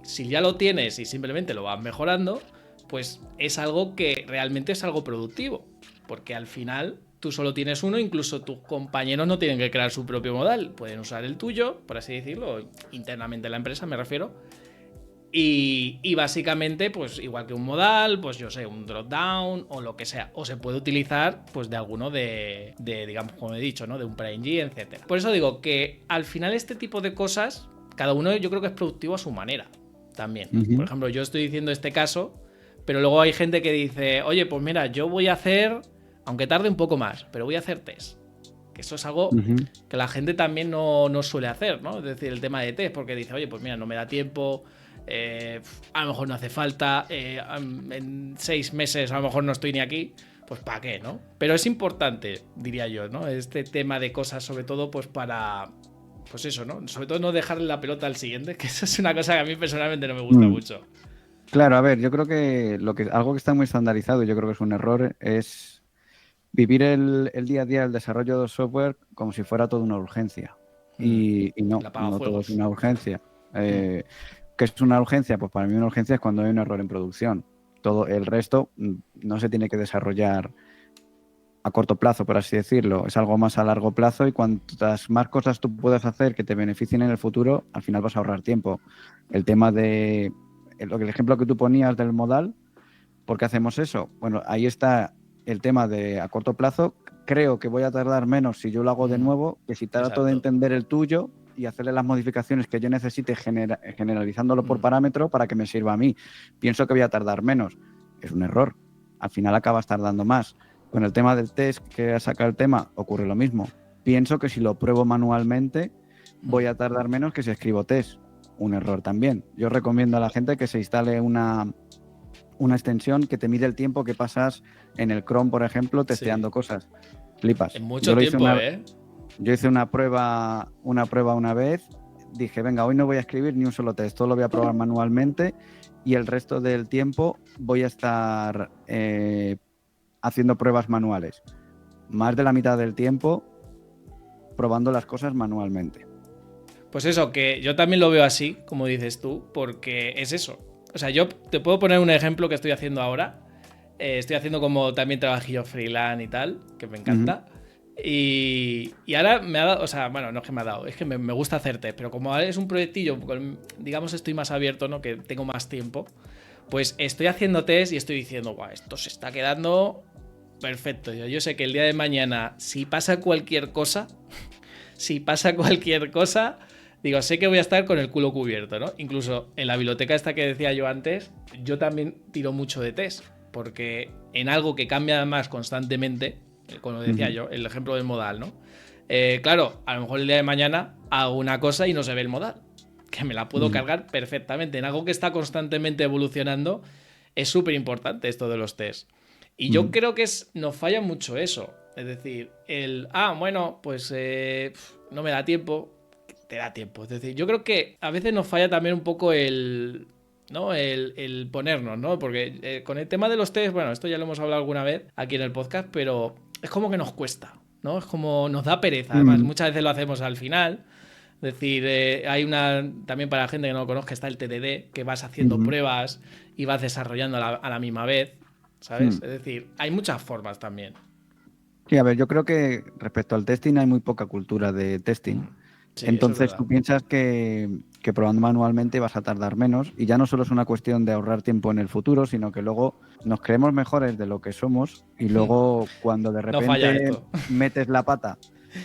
A: si ya lo tienes y simplemente lo vas mejorando, pues es algo que realmente es algo productivo. Porque al final tú solo tienes uno, incluso tus compañeros no tienen que crear su propio modal. Pueden usar el tuyo, por así decirlo, internamente en la empresa me refiero. Y básicamente, pues igual que un modal, pues yo sé, un dropdown o lo que sea. O se puede utilizar, pues de alguno de digamos, como he dicho, ¿no? De un PyNG, etcétera. Por eso digo que al final este tipo de cosas, cada uno yo creo que es productivo a su manera también. Por ejemplo, yo estoy diciendo este caso, pero luego hay gente que dice, oye, pues mira, yo voy a hacer, aunque tarde un poco más, pero voy a hacer test. Que eso es algo que la gente también no suele hacer, ¿no? Es decir, el tema de test, porque dice, oye, pues mira, no me da tiempo, a lo mejor no hace falta, en 6 meses a lo mejor no estoy ni aquí, pues ¿para qué, no? Pero es importante, diría yo, ¿no? Este tema de cosas, sobre todo, pues para, pues eso, ¿no? Sobre todo no dejarle la pelota al siguiente, que eso es una cosa que a mí personalmente no me gusta mucho.
B: Claro, a ver, yo creo que algo que está muy estandarizado, y yo creo que es un error, es vivir el día a día del desarrollo de software como si fuera toda una urgencia. Y
A: El
B: no todo es
A: apagafuegos.
B: una urgencia. ¿Qué es una urgencia? Pues para mí una urgencia es cuando hay un error en producción. Todo el resto no se tiene que desarrollar a corto plazo, por así decirlo. Es algo más a largo plazo y cuantas más cosas tú puedas hacer que te beneficien en el futuro, al final vas a ahorrar tiempo. El tema de el ejemplo que tú ponías del modal, ¿por qué hacemos eso? Bueno, ahí está el tema de a corto plazo. Creo que voy a tardar menos si yo lo hago de nuevo que si trato de
A: Exacto.
B: entender el tuyo y hacerle las modificaciones que yo necesite generalizándolo por parámetro para que me sirva a mí. Pienso que voy a tardar menos. Es un error. Al final acabas tardando más. Con el tema del test que ha sacado el tema, ocurre lo mismo. Pienso que si lo pruebo manualmente, voy a tardar menos que si escribo test. Un error también. Yo recomiendo a la gente que se instale una extensión que te mide el tiempo que pasas en el Chrome, por ejemplo, testeando cosas. Flipas.
A: En mucho tiempo, ¿eh?
B: Yo hice una prueba una vez, dije, venga, hoy no voy a escribir ni un solo test, todo lo voy a probar manualmente y el resto del tiempo voy a estar haciendo pruebas manuales. Más de la mitad del tiempo probando las cosas manualmente.
A: Pues eso, que yo también lo veo así, como dices tú, porque es eso. O sea, yo te puedo poner un ejemplo que estoy haciendo ahora. Estoy haciendo como también trabajillo freelance y tal, que me
B: Ujú.
A: encanta. Y ahora me ha dado, o sea, bueno, no es que me ha dado, es que me gusta hacer test, pero como ahora es un proyectillo, digamos estoy más abierto, ¿no? Que tengo más tiempo, pues estoy haciendo test y estoy diciendo, guau, esto se está quedando perfecto. Yo sé que el día de mañana, si pasa cualquier cosa, si pasa cualquier cosa, digo, sé que voy a estar con el culo cubierto, ¿no? Incluso en la biblioteca esta que decía yo antes, yo también tiro mucho de test, porque en algo que cambia además constantemente, como decía
B: Ujú.
A: yo, el ejemplo del modal, ¿no? Claro, a lo mejor el día de mañana hago una cosa y no se ve el modal, que me la puedo
B: Ujú.
A: cargar perfectamente. En algo que está constantemente evolucionando, es súper importante esto de los test. Y yo
B: Ujú.
A: creo que nos falla mucho eso. Es decir, bueno, pues no me da tiempo. Te da tiempo. Es decir, yo creo que a veces nos falla también un poco ¿no? El ponernos, ¿no? Porque con el tema de los test, bueno, esto ya lo hemos hablado alguna vez aquí en el podcast, pero es como que nos cuesta, ¿no? Es como nos da pereza. Además,
B: Ujú.
A: muchas veces lo hacemos al final. Es decir, hay también para la gente que no lo conozca, está el TDD, que vas haciendo
B: Ujú.
A: pruebas y vas desarrollando a la misma vez, ¿sabes?
B: Mm.
A: Es decir, hay muchas formas también.
B: Sí, a ver, yo creo que respecto al testing hay muy poca cultura de testing.
A: Sí, eso es
B: Entonces
A: verdad.
B: tú piensas que probando manualmente vas a tardar menos y ya no solo es una cuestión de ahorrar tiempo en el futuro, sino que luego nos creemos mejores de lo que somos y luego cuando de
A: No falla
B: repente
A: esto.
B: metes la pata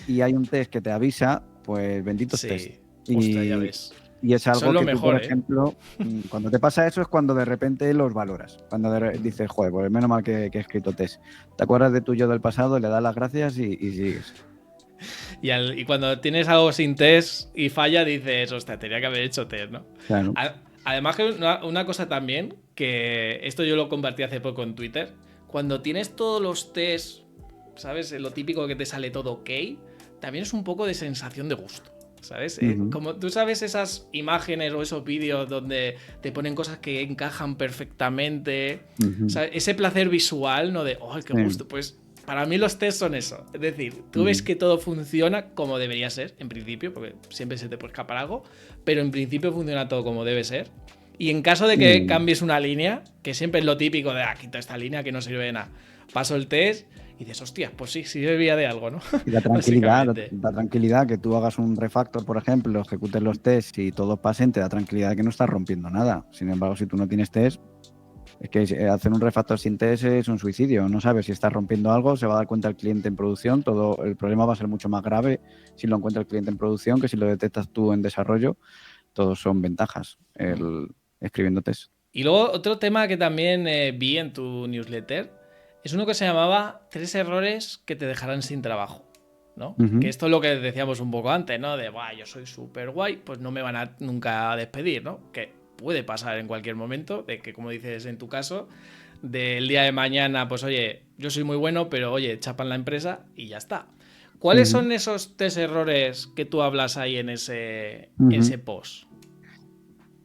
B: y hay un test que te avisa, pues benditos test.
A: Sí, hostia, ya
B: Y,
A: ves.
B: y es
A: Eso es
B: algo
A: lo
B: que tú, por
A: mejor, ¿eh?
B: ejemplo, cuando te pasa eso es cuando de repente los valoras, cuando dices, joder, pues menos mal que he escrito test. Te acuerdas de tu yo del pasado, le das las gracias y sigues.
A: Y cuando tienes algo sin test y falla, dices, hostia, tenía que haber hecho test, ¿no?
B: Claro.
A: Además que una cosa también, que esto yo lo compartí hace poco en Twitter, cuando tienes todos los test, ¿sabes? Lo típico que te sale todo ok, también es un poco de sensación de gusto. ¿Sabes?
B: Ujú.
A: Como tú sabes esas imágenes o esos vídeos donde te ponen cosas que encajan perfectamente. O
B: Ujú.
A: sea, ese placer visual, ¿no? De, oh, qué
B: Sí.
A: gusto. Pues para mí los test son eso. Es decir, tú ves
B: Ujú.
A: que todo funciona como debería ser, en principio, porque siempre se te puede escapar algo, pero en principio funciona todo como debe ser. Y en caso de que
B: Y,
A: cambies una línea, que siempre es lo típico de, quito esta línea que no sirve de nada, paso el test y dices, hostia, pues sí, sí servía de algo, ¿no?
B: y la tranquilidad,
A: Básicamente.
B: da tranquilidad que tú hagas un refactor, por ejemplo, ejecutes los tests y todos pasen, te da tranquilidad de que no estás rompiendo nada. Sin embargo, si tú no tienes test, es que hacer un refactor sin test es un suicidio. No sabes si estás rompiendo algo, se va a dar cuenta el cliente en producción, todo el problema va a ser mucho más grave si lo encuentra el cliente en producción que si lo detectas tú en desarrollo. Todos son ventajas el escribiendo test.
A: Y luego otro tema que también vi en tu newsletter es uno que se llamaba 3 errores que te dejarán sin trabajo, ¿no? Que
B: Ujú.
A: esto es lo que decíamos un poco antes, ¿no? De, yo soy súper guay, pues no me van a nunca despedir, ¿no? Que puede pasar en cualquier momento, de que como dices en tu caso, del día de mañana, pues oye, yo soy muy bueno, pero oye, chapan la empresa y ya está. ¿Cuáles
B: Ujú.
A: son esos 3 errores que tú hablas ahí en
B: Ujú.
A: ese post?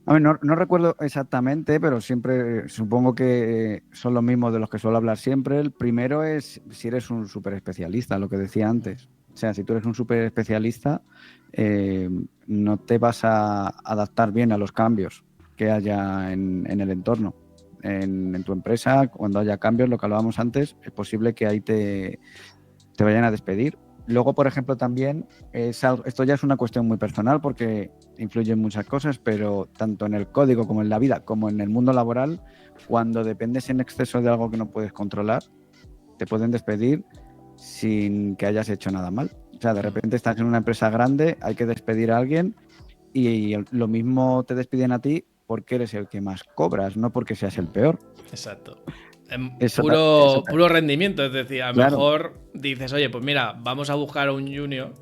B: A ver, no recuerdo exactamente, pero siempre supongo que son los mismos de los que suelo hablar siempre. El primero es si eres un súper especialista, lo que decía antes. O sea, si tú eres un súper especialista, no te vas a adaptar bien a los cambios que haya en el entorno. En tu empresa, cuando haya cambios, lo que hablábamos antes, es posible que ahí te vayan a despedir. Luego, por ejemplo, también esto ya es una cuestión muy personal porque influye en muchas cosas, pero tanto en el código como en la vida, como en el mundo laboral, cuando dependes en exceso de algo que no puedes controlar, te pueden despedir sin que hayas hecho nada mal. O sea, de repente estás en una empresa grande, hay que despedir a alguien y lo mismo te despiden a ti porque eres el que más cobras, no porque seas el peor.
A: Exacto.
B: Eso,
A: Puro rendimiento, es decir, a lo
B: claro.
A: mejor dices, oye, pues mira, vamos a buscar a un junior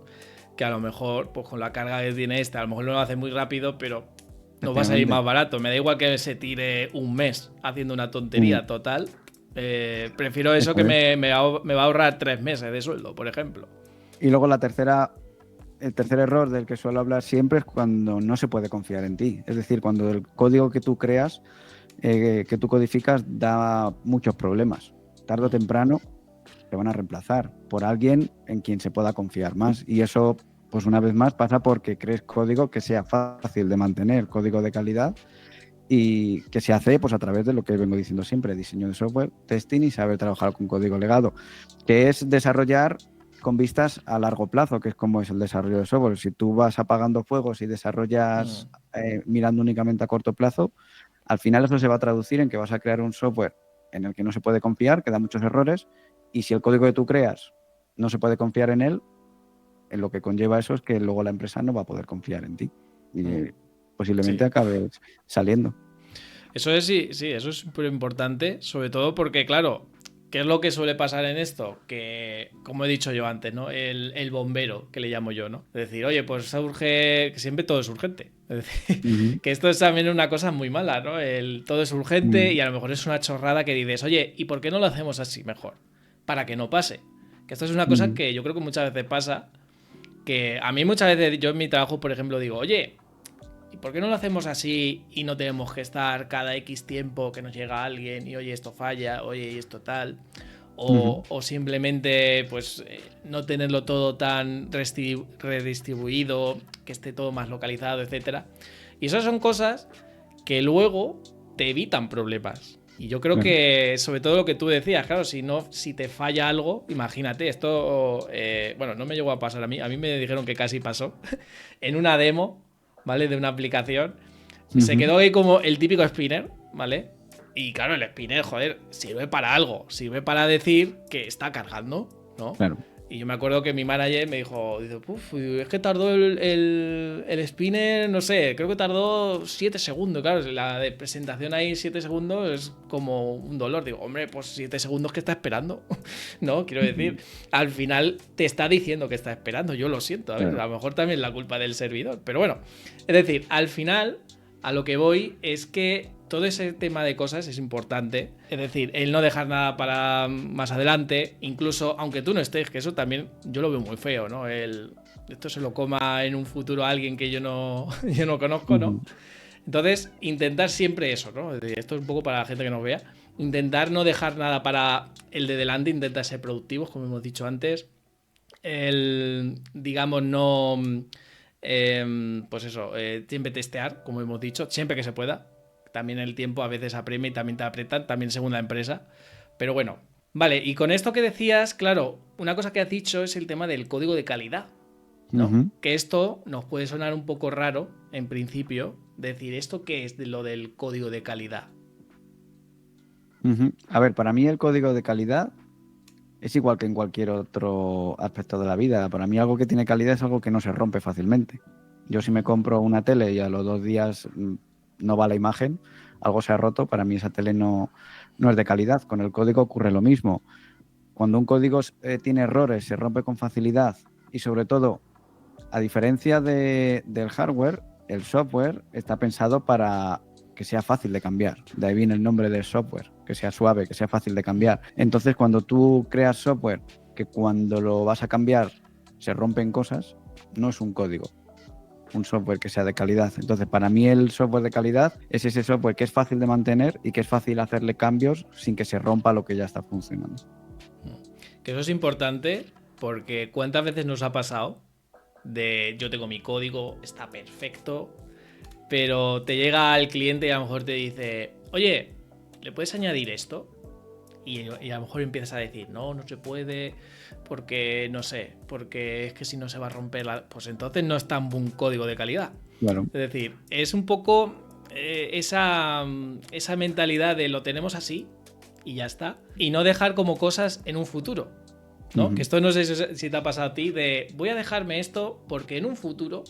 A: que a lo mejor, pues con la carga que tiene este, a lo mejor no lo hace muy rápido, pero nos va a salir
B: Efectivamente.
A: más barato. Me da igual que se tire un mes haciendo una
B: Mm.
A: tontería total. Prefiero eso
B: Eso
A: que
B: es.
A: me va a ahorrar 3 meses de sueldo, por ejemplo.
B: Y luego el tercer error del que suelo hablar siempre es cuando no se puede confiar en ti. Es decir, cuando el código que tú creas, que tú codificas, da muchos problemas. Tarde o temprano te van a reemplazar por alguien en quien se pueda confiar más. Y eso Pues una vez más pasa porque crees código que sea fácil de mantener, código de calidad, y que se hace pues a través de lo que vengo diciendo siempre, diseño de software, testing y saber trabajar con código legado, que es desarrollar con vistas a largo plazo, que es como es el desarrollo de software. Si tú vas apagando fuegos y desarrollas mirando únicamente a corto plazo, al final eso se va a traducir en que vas a crear un software en el que no se puede confiar, que da muchos errores, y si el código que tú creas no se puede confiar en él, en lo que conlleva eso es que luego la empresa no va a poder confiar en ti y posiblemente
A: Sí.
B: acabes saliendo.
A: Eso es, sí, sí, eso es súper importante, sobre todo porque, claro, ¿qué es lo que suele pasar en esto? Que, como he dicho yo antes, ¿no? El bombero, que le llamo yo, ¿no? Es decir, oye, pues urge, que siempre todo es urgente. Es decir,
B: Uh-huh.
A: que esto es también una cosa muy mala, ¿no? Todo es urgente
B: Uh-huh.
A: y a lo mejor es una chorrada que dices, oye, ¿y por qué no lo hacemos así mejor? Para que no pase. Que esto es una cosa
B: Uh-huh.
A: que yo creo que muchas veces pasa, que a mí muchas veces yo en mi trabajo, por ejemplo, digo, oye, ¿y por qué no lo hacemos así y no tenemos que estar cada X tiempo que nos llega alguien y oye esto falla, oye y esto tal?
B: Uh-huh.
A: O simplemente pues no tenerlo todo tan redistribuido, que esté todo más localizado, etcétera. Y esas son cosas que luego te evitan problemas. Y yo creo
B: Claro.
A: que, sobre todo lo que tú decías, claro, si te falla algo, imagínate, esto, bueno, no me llegó a pasar a mí me dijeron que casi pasó, en una demo, ¿vale? De una aplicación, se
B: Uh-huh.
A: quedó ahí como el típico spinner, ¿vale? Y claro, el spinner, joder, sirve para algo, sirve para decir que está cargando, ¿no?
B: Claro.
A: Y yo me acuerdo que mi manager me dijo, dice, "Puf, es que tardó el spinner, no sé, creo que tardó 7 segundos. Claro, la de presentación ahí 7 segundos es como un dolor. Digo, hombre, pues 7 segundos que está esperando. No, quiero decir,
B: Uh-huh.
A: al final te está diciendo que está esperando. Yo lo siento, a ver,
B: Claro.
A: a lo mejor también es la culpa del servidor. Pero bueno, es decir, al final a lo que voy es que todo ese tema de cosas es importante. Es decir, el no dejar nada para más adelante, incluso aunque tú no estés, que eso también yo lo veo muy feo, ¿no? Esto se lo coma en un futuro a alguien que yo no, yo no conozco, ¿no?
B: Uh-huh.
A: Entonces, intentar siempre eso, ¿no? Es decir, esto es un poco para la gente que nos vea. Intentar no dejar nada para el de delante, intentar ser productivos, como hemos dicho antes. Digamos, no. Pues eso, siempre testear, como hemos dicho, siempre que se pueda. También el tiempo a veces apremia y también te apretan, también según la empresa. Pero bueno, vale, y con esto que decías, claro, una cosa que has dicho es el tema del código de calidad, ¿no?
B: Uh-huh.
A: Que esto nos puede sonar un poco raro, en principio, decir esto qué es de lo del código de calidad.
B: Uh-huh. A ver, para mí el código de calidad es igual que en cualquier otro aspecto de la vida. Para mí algo que tiene calidad es algo que no se rompe fácilmente. Yo si me compro una tele y a los 2 días no va la imagen, algo se ha roto, para mí esa tele no es de calidad. Con el código ocurre lo mismo. Cuando un código tiene errores, se rompe con facilidad y sobre todo, a diferencia del hardware, el software está pensado para que sea fácil de cambiar. De ahí viene el nombre del software, que sea suave, que sea fácil de cambiar. Entonces, cuando tú creas software que cuando lo vas a cambiar se rompen cosas, no es un código, un software que sea de calidad. Entonces, para mí el software de calidad es ese software que es fácil de mantener y que es fácil hacerle cambios sin que se rompa lo que ya está funcionando.
A: Que eso es importante porque ¿cuántas veces nos ha pasado de yo tengo mi código, está perfecto, pero te llega al cliente y a lo mejor te dice, oye, ¿le puedes añadir esto? Y a lo mejor empiezas a decir, no, no se puede, porque no sé, porque es que si no se va a romper la... Pues entonces no es tan buen código de calidad.
B: Claro.
A: Es decir, es un poco esa mentalidad de lo tenemos así y ya está. Y no dejar como cosas en un futuro, ¿no?
B: Uh-huh.
A: Que esto no sé si te ha pasado a ti de voy a dejarme esto porque en un futuro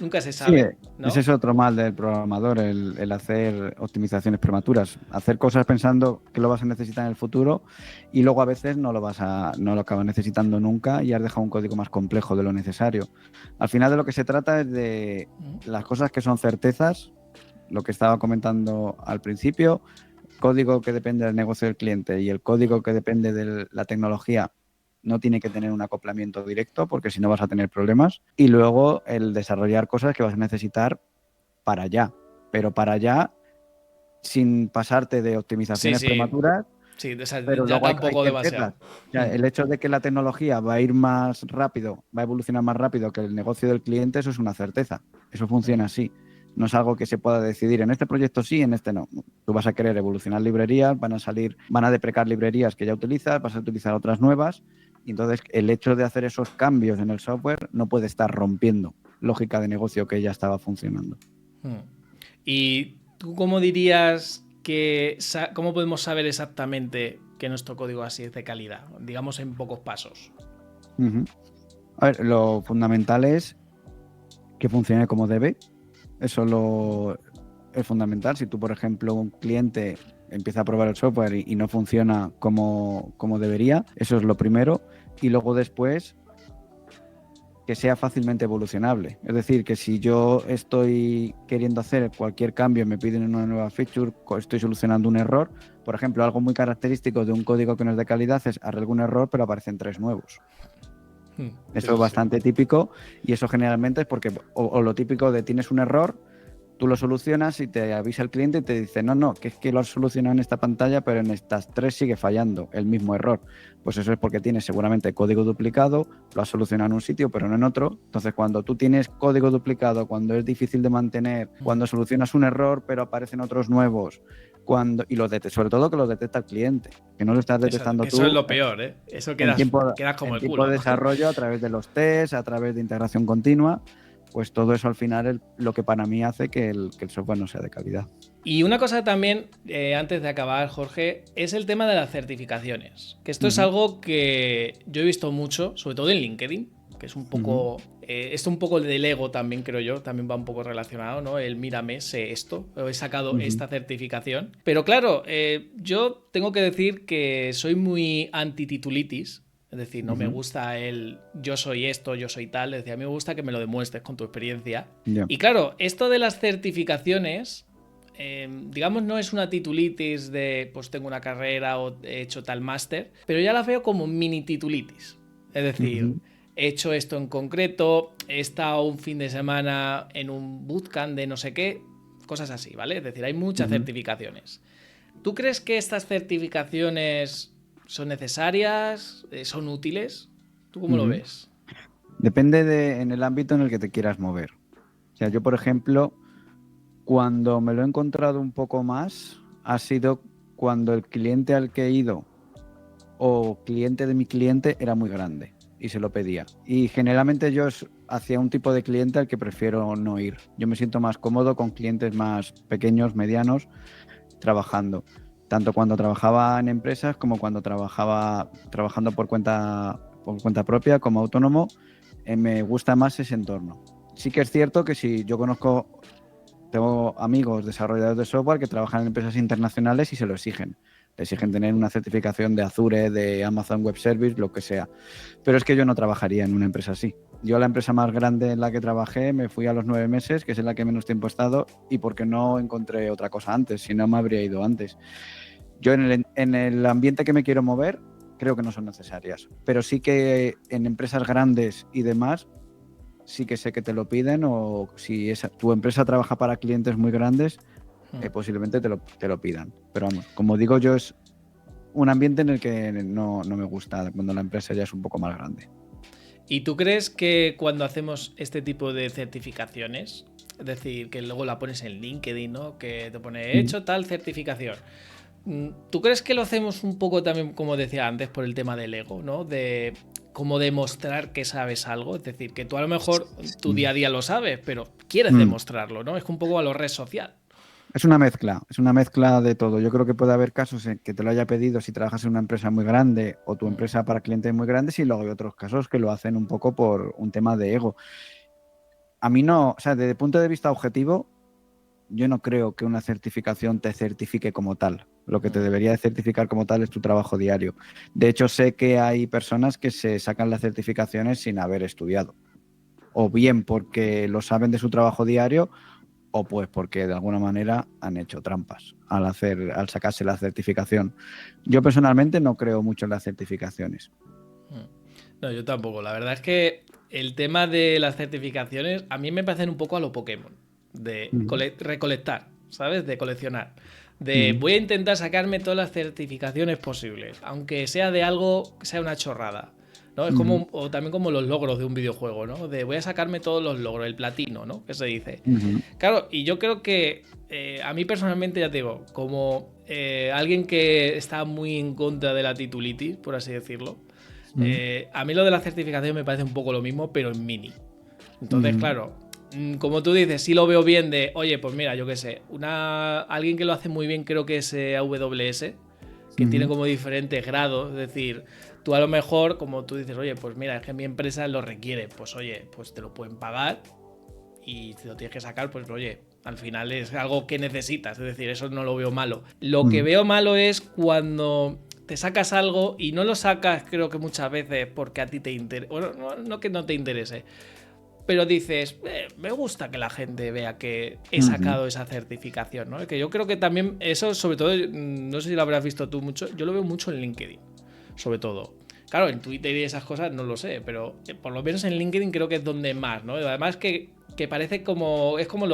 A: nunca se
B: Sí,
A: sabe,
B: ese
A: ¿no?
B: es otro mal del programador, el hacer optimizaciones prematuras, hacer cosas pensando que lo vas a necesitar en el futuro y luego a veces no lo acabas necesitando nunca y has dejado un código más complejo de lo necesario. Al final de lo que se trata es de las cosas que son certezas, lo que estaba comentando al principio, código que depende del negocio del cliente y el código que depende de la tecnología no tiene que tener un acoplamiento directo porque si no vas a tener problemas. Y luego el desarrollar cosas que vas a necesitar para allá, pero para allá sin pasarte de
A: Sí,
B: optimizaciones
A: sí.
B: prematuras
A: Sí, o sea,
B: Pero
A: ya
B: luego hay
A: tampoco
B: que verlas.
A: demasiado.
B: O sea, el hecho de que la tecnología va a ir más rápido, va a evolucionar más rápido que el negocio del cliente, eso es una certeza. Eso funciona así. No es algo que se pueda decidir en este proyecto sí, en este no. Tú vas a querer evolucionar librerías, van a deprecar librerías que ya utilizas, vas a utilizar otras nuevas. Y entonces el hecho de hacer esos cambios en el software no puede estar rompiendo lógica de negocio que ya estaba funcionando.
A: ¿Y tú cómo dirías cómo podemos saber exactamente que nuestro código así es de calidad? Digamos en pocos pasos.
B: Uh-huh. A ver, lo fundamental es que funcione como debe. Es fundamental. Si tú, por ejemplo, un cliente empieza a probar el software y no funciona como debería, eso es lo primero. Y luego después, que sea fácilmente evolucionable. Es decir, que si yo estoy queriendo hacer cualquier cambio, me piden una nueva feature, estoy solucionando un error. Por ejemplo, algo muy característico de un código que no es de calidad es arreglo un error, pero aparecen 3 nuevos. Eso es
A: Sí.
B: bastante típico y eso generalmente es porque, o lo típico de tienes un error, tú lo solucionas y te avisa el cliente y te dice, no, que es que lo has solucionado en esta pantalla, pero en estas 3 sigue fallando el mismo error. Pues eso es porque tienes seguramente código duplicado, lo has solucionado en un sitio, pero no en otro. Entonces, cuando tú tienes código duplicado, cuando es difícil de mantener, cuando solucionas un error, pero aparecen otros nuevos, sobre todo que lo detecta el cliente, que no lo estás detectando
A: Eso es
B: tú
A: lo peor, ¿eh? Eso
B: en
A: quedas como
B: en
A: el
B: tiempo
A: culo.
B: de desarrollo, a través de los tests, a través de integración continua, pues todo eso al final es lo que para mí hace que el software no sea de calidad.
A: Y una cosa también, antes de acabar, Jorge, es el tema de las certificaciones. Que esto es
B: Uh-huh.
A: algo que yo he visto mucho, sobre todo en LinkedIn, que es un
B: Uh-huh.
A: poco. Esto un poco del ego también, creo yo, también va un poco relacionado, ¿no? El mírame, sé esto, o he sacado
B: Uh-huh.
A: esta certificación. Pero claro, yo tengo que decir que soy muy anti-titulitis. Es decir, no me
B: Uh-huh.
A: gusta el yo soy esto, yo soy tal. Es decir, a mí me gusta que me lo demuestres con tu experiencia.
B: Yeah.
A: Y claro, esto de las certificaciones, digamos, no es una titulitis de pues tengo una carrera o he hecho tal máster, pero ya la veo como mini titulitis. Es decir,
B: Uh-huh.
A: he hecho esto en concreto, he estado un fin de semana en un bootcamp de no sé qué, cosas así, ¿vale? Es decir, hay muchas
B: Uh-huh.
A: certificaciones. ¿Tú crees que estas certificaciones son necesarias? ¿Son útiles? ¿Tú cómo lo
B: Uh-huh.
A: ves?
B: Depende en el ámbito en el que te quieras mover. O sea, yo, por ejemplo, cuando me lo he encontrado un poco más, ha sido cuando el cliente al que he ido o cliente de mi cliente era muy grande y se lo pedía. Y generalmente yo hacia un tipo de cliente al que prefiero no ir. Yo me siento más cómodo con clientes más pequeños, medianos, trabajando. Tanto cuando trabajaba en empresas como cuando trabajaba trabajando por cuenta propia como autónomo, me gusta más ese entorno. Sí que es cierto que si yo tengo amigos desarrolladores de software que trabajan en empresas internacionales y se lo exigen. Te exigen tener una certificación de Azure, de Amazon Web Service, lo que sea. Pero es que yo no trabajaría en una empresa así. Yo la empresa más grande en la que trabajé me fui a los 9 meses, que es en la que menos tiempo he estado, y porque no encontré otra cosa antes, si no me habría ido antes. Yo en el ambiente que me quiero mover, creo que no son necesarias. Pero sí que en empresas grandes y demás, sí que sé que te lo piden, o si tu empresa trabaja para clientes muy grandes, posiblemente te lo pidan. Pero vamos, como digo yo, es un ambiente en el que no me gusta cuando la empresa ya es un poco más grande.
A: ¿Y tú crees que cuando hacemos este tipo de certificaciones, es decir, que luego la pones en LinkedIn, ¿no? Que te pone, he hecho tal certificación. ¿Tú crees que lo hacemos un poco también, como decía antes, por el tema del ego, ¿no? De cómo demostrar que sabes algo. Es decir, que tú a lo mejor tu día a día lo sabes, pero quieres
B: Mm.
A: demostrarlo, ¿no? Es un poco a lo red social.
B: Es una mezcla de todo. Yo creo que puede haber casos en que te lo haya pedido si trabajas en una empresa muy grande o tu empresa para clientes muy grandes, y luego hay otros casos que lo hacen un poco por un tema de ego. A mí no, o sea, desde el punto de vista objetivo, yo no creo que una certificación te certifique como tal. Lo que te debería de certificar como tal es tu trabajo diario. De hecho, sé que hay personas que se sacan las certificaciones sin haber estudiado. O bien porque lo saben de su trabajo diario, o pues porque de alguna manera han hecho trampas al sacarse la certificación. Yo personalmente no creo mucho en las certificaciones.
A: No, yo tampoco. La verdad es que el tema de las certificaciones a mí me parecen un poco a lo Pokémon, de recolectar, ¿sabes? De coleccionar. voy a intentar sacarme todas las certificaciones posibles, aunque sea de algo que sea una chorrada. ¿No? Es como, o también como los logros de un videojuego, ¿no? De voy a sacarme todos los logros, el platino, ¿no? Que se dice. Claro, y yo creo que a mí personalmente, ya te digo, como alguien que está muy en contra de la titulitis, por así decirlo, a mí lo de la certificación me parece un poco lo mismo, pero en mini. Entonces, claro, como tú dices, sí lo veo bien de, oye, pues mira, yo qué sé, alguien que lo hace muy bien creo que es AWS, que tiene como diferentes grados, es decir, tú a lo mejor, como tú dices, oye, pues mira, es que mi empresa lo requiere, pues oye, pues te lo pueden pagar y si lo tienes que sacar, pues oye, al final es algo que necesitas, es decir, eso no lo veo malo. Lo que veo malo es cuando te sacas algo y no lo sacas, creo que muchas veces porque a ti te interesa, bueno, no que no te interese, pero dices, me gusta que la gente vea que he sacado esa certificación, ¿no? Que yo creo que también eso, sobre todo, no sé si lo habrás visto tú mucho, yo lo veo mucho en LinkedIn, sobre todo. Claro, en Twitter y esas cosas no lo sé, pero por lo menos en LinkedIn creo que es donde más, ¿no? Además que parece como, es como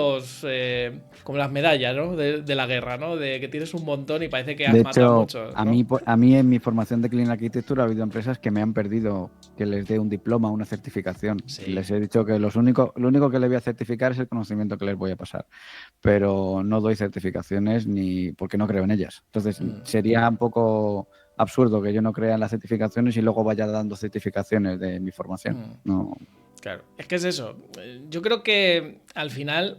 A: como las medallas, ¿no? De la guerra, ¿no? De que tienes un montón y parece que has
B: De
A: matado
B: hecho,
A: muchos,
B: a
A: ¿no?
B: mí en mi formación de Clean Architecture ha habido empresas que me han pedido que les dé un diploma, una certificación.
A: Sí.
B: Y les he dicho que lo único que les voy a certificar es el conocimiento que les voy a pasar. Pero no doy certificaciones ni porque no creo en ellas. Entonces, sería un poco absurdo que yo no crea en las certificaciones y luego vaya dando certificaciones de mi formación. No.
A: Claro, es que es eso. Yo creo que al final,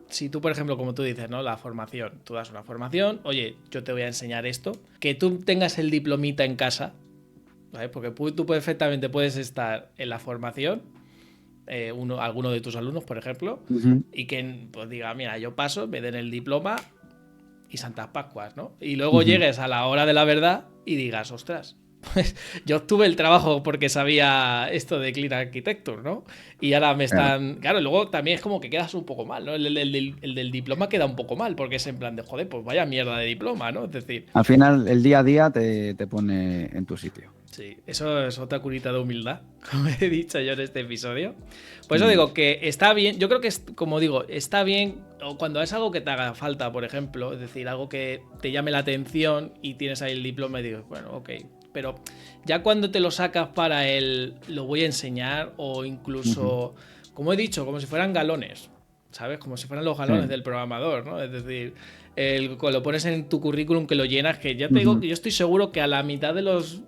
A: si tú, por ejemplo, como tú dices, ¿no? La formación, tú das una formación, oye, yo te voy a enseñar esto, que tú tengas el diplomita en casa, ¿vale? Porque tú perfectamente puedes estar en la formación, alguno de tus alumnos, por ejemplo, y que pues diga, mira, yo paso, me den el diploma y Santas Pascuas, ¿no? Y luego llegues a la hora de la verdad y digas, ostras, pues yo obtuve el trabajo porque sabía esto de Clean Architecture, ¿no? Y ahora me están... Claro, luego también es como que quedas un poco mal, ¿no? El del diploma queda un poco mal porque es en plan de, joder, pues vaya mierda de diploma, ¿no? Es decir...
B: Al final, el día a día te pone en tu sitio.
A: Sí, eso es otra curita de humildad, como he dicho yo en este episodio. Por eso digo que está bien, yo creo que, como digo, está bien cuando es algo que te haga falta, por ejemplo, es decir, algo que te llame la atención y tienes ahí el diploma y dices, bueno, ok, pero ya cuando te lo sacas para lo voy a enseñar o incluso, como he dicho, como si fueran galones, ¿sabes? Como si fueran los galones del programador, ¿no? Es decir, lo pones en tu currículum que lo llenas, que ya te digo que yo estoy seguro que a la mitad de los...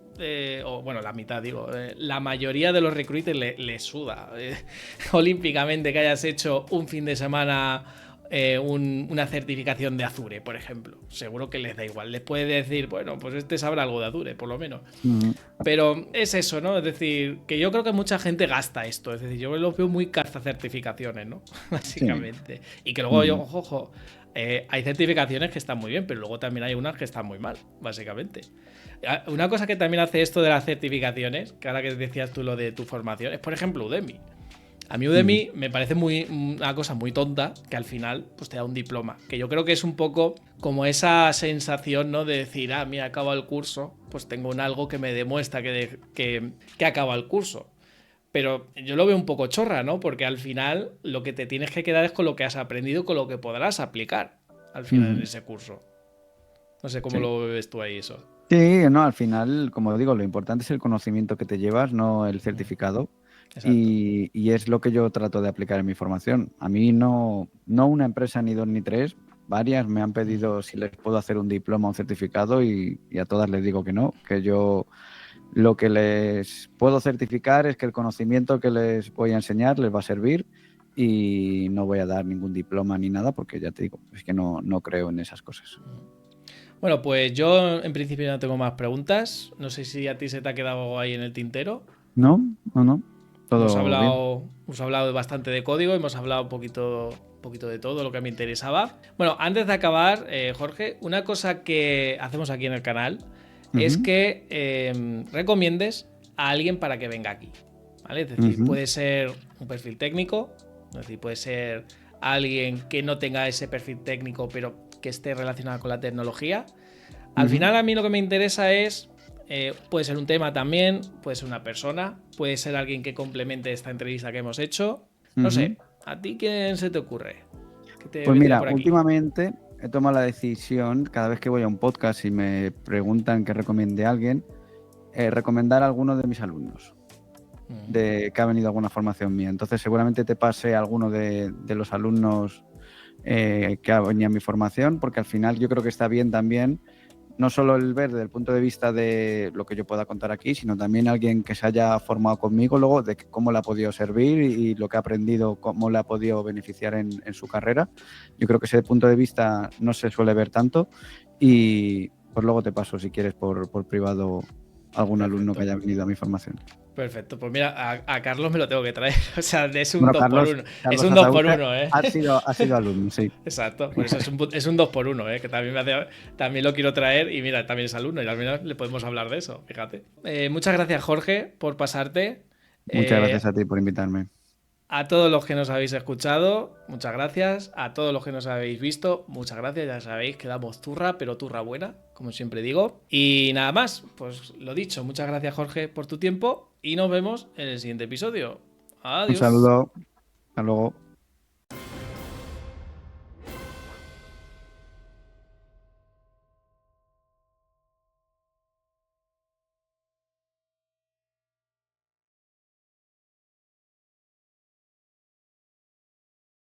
A: o bueno, la mitad digo, la mayoría de los recruiters le suda olímpicamente que hayas hecho un fin de semana una certificación de Azure, por ejemplo. Seguro que les da igual. Les puede decir, bueno, pues este sabrá algo de Azure, por lo menos. Pero es eso, ¿no? Es decir, que yo creo que mucha gente gasta esto. Es decir, yo lo veo muy certificaciones, ¿no? Básicamente. Y que luego yo, ojo, hay certificaciones que están muy bien, pero luego también hay unas que están muy mal, básicamente. Una cosa que también hace esto de las certificaciones, que ahora que decías tú lo de tu formación, es por ejemplo Udemy. A mí Udemy me parece una cosa muy tonta que al final pues te da un diploma. Que yo creo que es un poco como esa sensación, ¿no? De decir, mira, acabo el curso, pues tengo un algo que me demuestra que acabo el curso. Pero yo lo veo un poco chorra, ¿no? Porque al final lo que te tienes que quedar es con lo que has aprendido, con lo que podrás aplicar al final en ese curso. No sé cómo lo ves tú ahí eso.
B: Sí, no, al final, como digo, lo importante es el conocimiento que te llevas, no el certificado. Y es lo que yo trato de aplicar en mi formación. A mí no una empresa ni dos ni tres, varias me han pedido si les puedo hacer un diploma o un certificado y a todas les digo que no, que yo lo que les puedo certificar es que el conocimiento que les voy a enseñar les va a servir y no voy a dar ningún diploma ni nada porque ya te digo, es que no creo en esas cosas.
A: Bueno, pues yo en principio no tengo más preguntas. No sé si a ti se te ha quedado algo ahí en el tintero.
B: No.
A: Hemos
B: Todo bien.
A: hablado bastante de código, hemos hablado un poquito de todo lo que me interesaba. Bueno, antes de acabar, Jorge, una cosa que hacemos aquí en el canal es que recomiendes a alguien para que venga aquí, ¿vale? Es decir, puede ser un perfil técnico, es decir, puede ser alguien que no tenga ese perfil técnico, pero que esté relacionado con la tecnología. Al final a mí lo que me interesa es, puede ser un tema también, puede ser una persona, puede ser alguien que complemente esta entrevista que hemos hecho. No sé, ¿a ti quién se te ocurre?
B: Pues mira, últimamente he tomado la decisión, cada vez que voy a un podcast y me preguntan que recomiende a alguien, recomendar a alguno de mis alumnos, de que ha venido a alguna formación mía. Entonces seguramente te pase a alguno de los alumnos que ha venido a mi formación, porque al final yo creo que está bien también, no solo el ver desde el punto de vista de lo que yo pueda contar aquí, sino también alguien que se haya formado conmigo luego de cómo le ha podido servir y lo que ha aprendido, cómo le ha podido beneficiar en su carrera. Yo creo que ese punto de vista no se suele ver tanto y pues luego te paso, si quieres, por privado algún alumno que haya venido a mi formación.
A: Perfecto, pues mira, a Carlos me lo tengo que traer. O sea, es un
B: Bueno,
A: 2 por
B: Carlos,
A: 1. Es
B: Carlos
A: un 2 por
B: Azaute
A: 1, ¿eh?
B: ha sido alumno, sí.
A: Exacto, por eso es un 2 por 1, ¿eh? Que también, también lo quiero traer y mira, también es alumno y al menos le podemos hablar de eso, fíjate. Muchas gracias, Jorge, por pasarte.
B: Muchas
A: Eh,
B: gracias a ti por invitarme.
A: a todos los que nos habéis escuchado, muchas gracias. A todos los que nos habéis visto, muchas gracias. Ya sabéis que damos turra, pero turra buena, como siempre digo. Y nada más, pues lo dicho, muchas gracias, Jorge, por tu tiempo y nos vemos en el siguiente episodio.
B: Un
A: Adiós.
B: saludo, hasta luego.